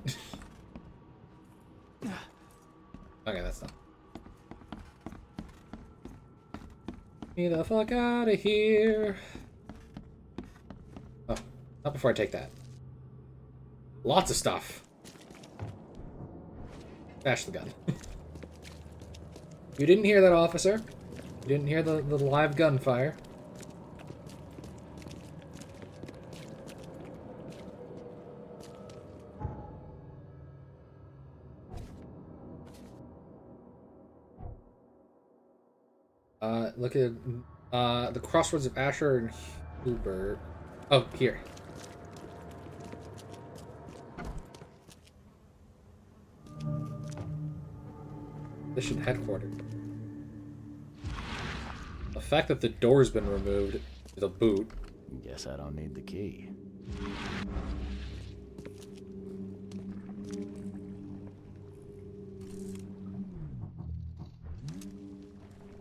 Okay, that's done. Get me the fuck out of here. Oh, not before I take that. Lots of stuff. Bash the gun. You didn't hear that, officer. You didn't hear the live gunfire. Look at the crossroads of Asher and Hubert. Oh, here. Mission headquarters. The fact that the door's been removed is a boot. Guess I don't need the key.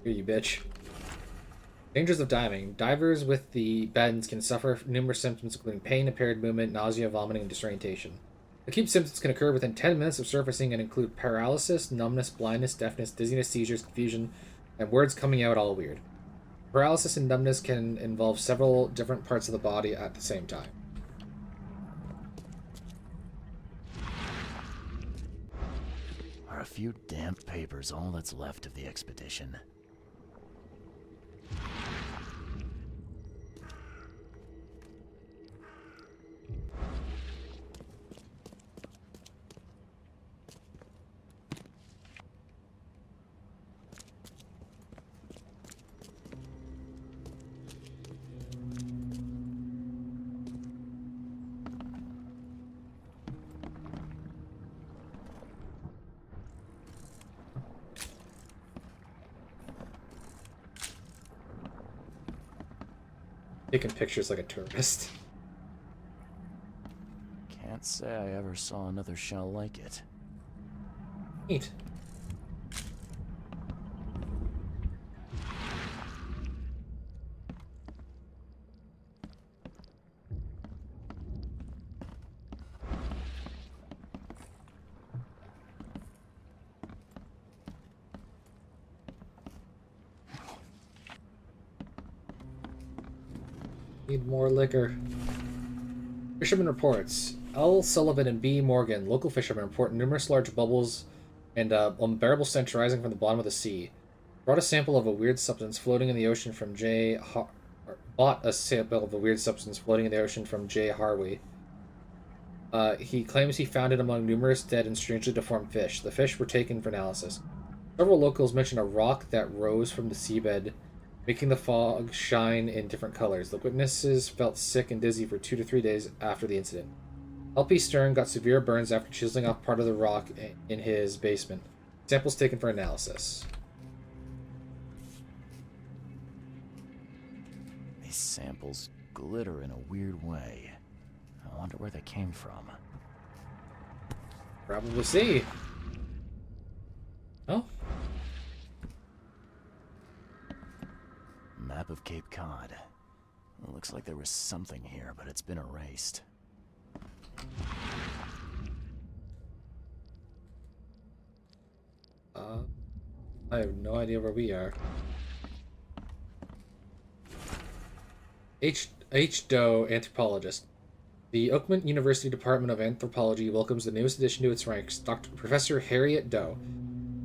Here, you bitch. Dangers of diving. Divers with the bends can suffer numerous symptoms, including pain, impaired movement, nausea, vomiting, and disorientation. Acute symptoms can occur within 10 minutes of surfacing and include paralysis, numbness, blindness, deafness, dizziness, seizures, confusion, and words coming out all weird. Paralysis and numbness can involve several different parts of the body at the same time. Are a few damp papers all that's left of the expedition? Taking pictures like a tourist. Can't say I ever saw another shell like it. Neat. Need more liquor. Fisherman reports. L. Sullivan and B. Morgan, local fishermen, report numerous large bubbles and unbearable stench rising from the bottom of the sea. Brought a sample of a weird substance floating in the ocean from bought a sample of a weird substance floating in the ocean from J. Harvey. He claims he found it among numerous dead and strangely deformed fish. The fish were taken for analysis. Several locals mention a rock that rose from the seabed, making the fog shine in different colors. The witnesses felt sick and dizzy for 2 to 3 days after the incident. LP Stern got severe burns after chiseling off part of the rock in his basement. Samples taken for analysis. These samples glitter in a weird way. I wonder where they came from. Probably see. Oh. Map of Cape Cod. It looks like there was something here, but it's been erased. I have no idea where we are. H. Doe, anthropologist. The Oakland University Department of Anthropology welcomes the newest addition to its ranks, Professor Harriet Doe.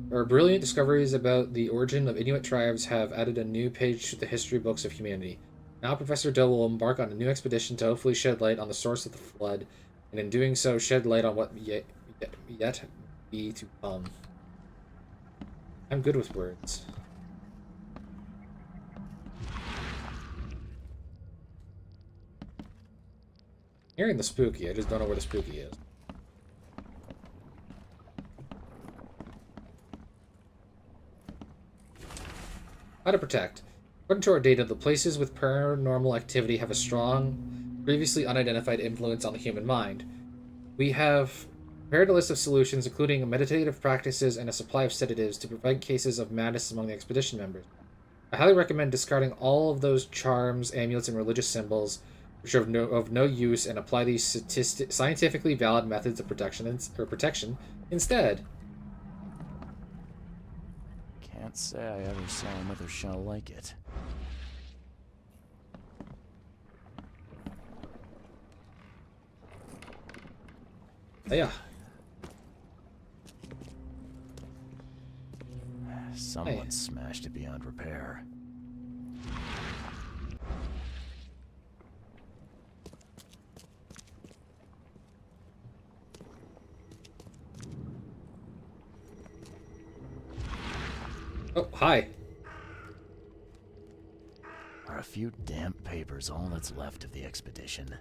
Her brilliant discoveries about the origin of Inuit tribes have added a new page to the history books of humanity. Now Professor Doe will embark on a new expedition to hopefully shed light on the source of the flood, and in doing so shed light on what yet be to come. I'm good with words. Hearing the spooky, I just don't know where the spooky is. How to protect. According to our data, the places with paranormal activity have a strong, previously unidentified influence on the human mind. We have prepared a list of solutions, including meditative practices and a supply of sedatives to prevent cases of madness among the expedition members. I highly recommend discarding all of those charms, amulets, and religious symbols which are of no use, and apply these scientifically valid methods of protection instead. Can't say I ever saw another shell like it. Yeah. Someone smashed it beyond repair. Oh, hi. Are a few damp papers all that's left of the expedition?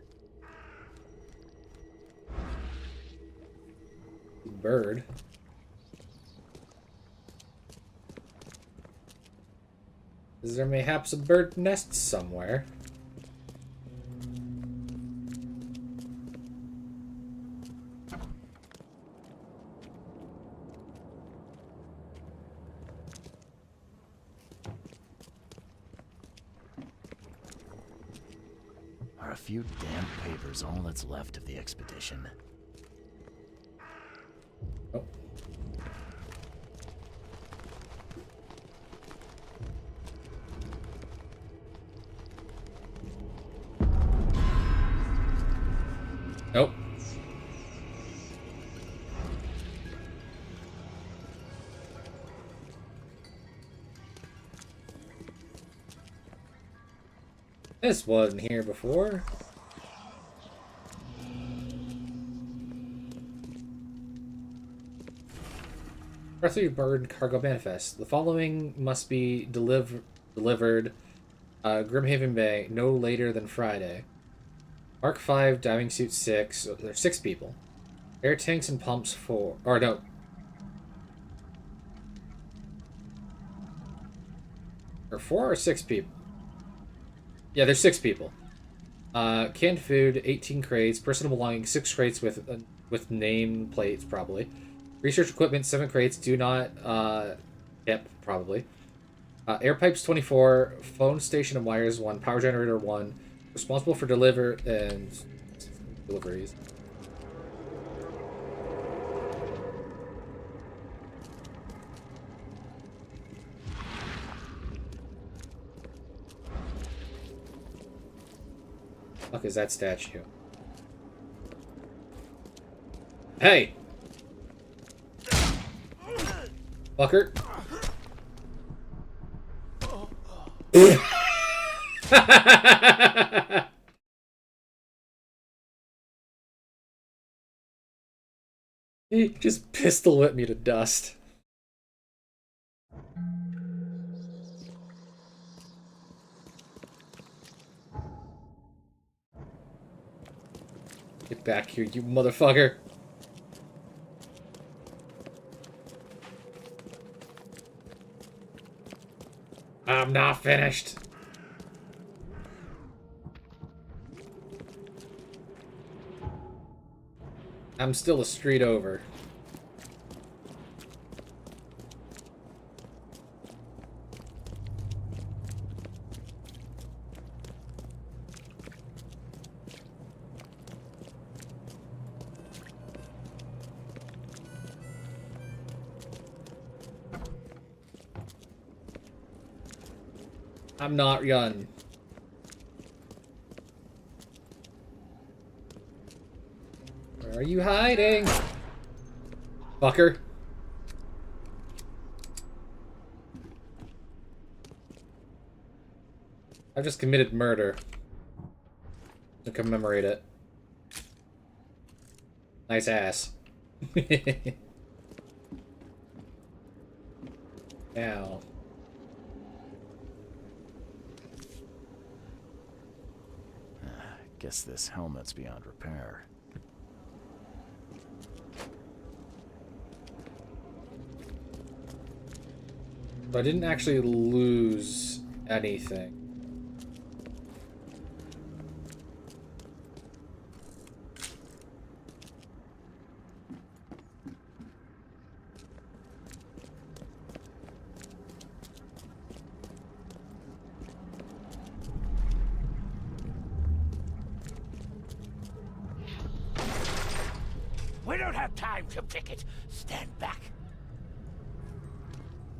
Bird. Is there mayhaps a bird nest somewhere? Are a few damp papers all that's left of the expedition? Oh. Nope. This wasn't here before. Earthly Bird Cargo Manifest. The following must be delivered Grimhaven Bay no later than Friday. Mark 5, Diving Suit 6. So there's 6 people. Air tanks and pumps 4. Or no. Or 4 or 6 people? Yeah, there's 6 people. Canned food, 18 crates. Personal belongings, 6 crates with name plates, probably. Research equipment, 7 crates. Do not tip, probably. Air pipes, 24. Phone station and wires, 1. Power generator, 1. Responsible for deliveries. Fuck is that statue? Hey! Fucker. He just pistol whipped me to dust. Get back here, you motherfucker. I'm not finished. I'm still a street over. I'm not young. Where are you hiding? Fucker. I've just committed murder. To commemorate it. Nice ass. Now. Guess this helmet's beyond repair. But I didn't actually lose anything. We don't have time to pick it. Stand back.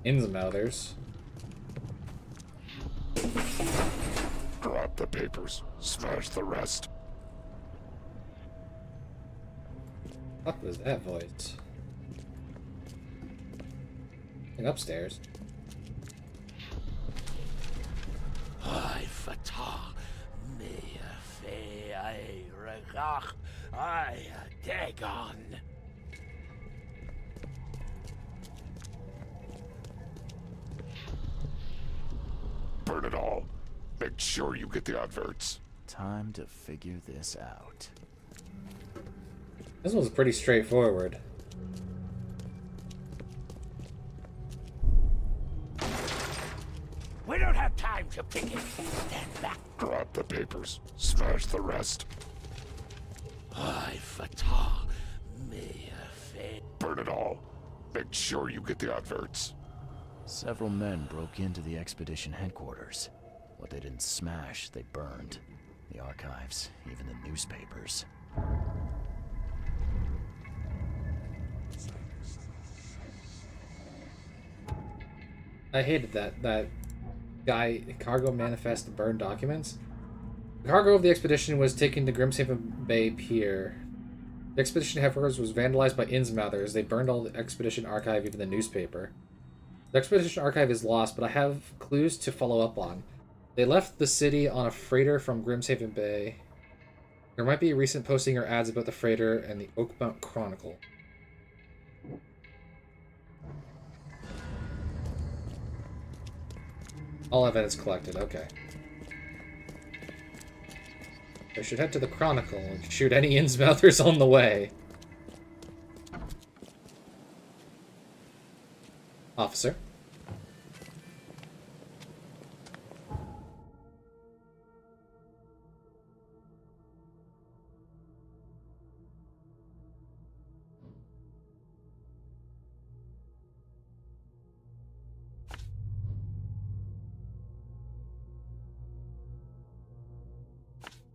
Innsmouthers. Grab the papers. Smash the rest. What was that voice? Something upstairs. I fatah me fe I regach I dagon. Burn it all. Make sure you get the adverts. Time to figure this out. This one's pretty straightforward. We don't have time to pick it. Stand back. Grab the papers. Smash the rest. I fatah me fe. Burn it all. Make sure you get the adverts. Several men broke into the expedition headquarters. What they didn't smash, they burned. The archives, even the newspapers. I hated that guy, cargo manifest and burned documents. The cargo of the expedition was taken to Grimshaven Bay Pier. The expedition headquarters was vandalized by Innsmouthers. They burned all the expedition archive, even the newspaper. The expedition archive is lost, but I have clues to follow up on. They left the city on a freighter from Grimshaven Bay. There might be a recent posting or ads about the freighter and the Oakmount Chronicle. All evidence collected, okay. I should head to the Chronicle and shoot any Innsmouthers on the way. Officer.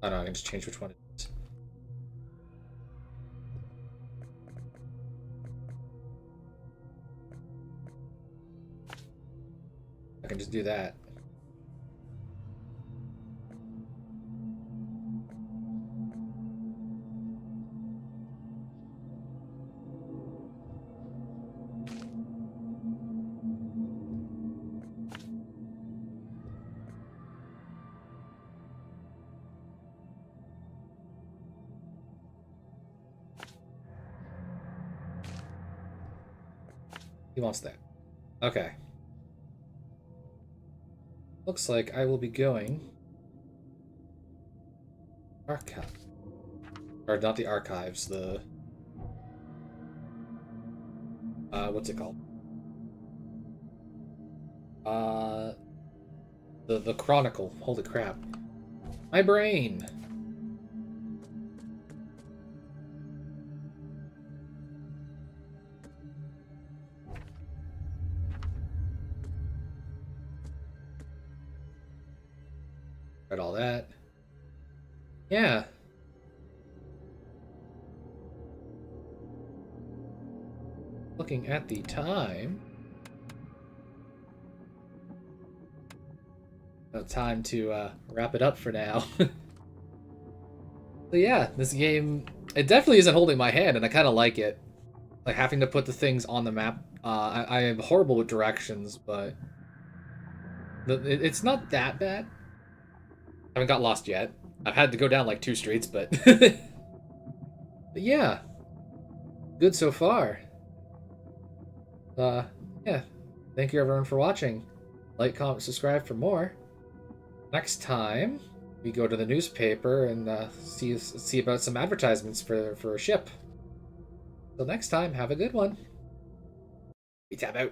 Oh no, I can just change which one it is. I can just do that. He wants that. Okay. Looks like I will be going archive. Or not the archives, the what's it called? The Chronicle. Holy crap. My brain. Read all that. Yeah. Looking at the time. Time to wrap it up for now. So yeah, this game, it definitely isn't holding my hand, and I kind of like it. Like having to put the things on the map. I am horrible with directions, but it's not that bad. I haven't got lost yet. I've had to go down like 2 streets, but, but yeah, good so far. Yeah, thank you everyone for watching. Like, comment, subscribe for more. Next time, we go to the newspaper and see about some advertisements for a ship. Till next time, have a good one. We tap out.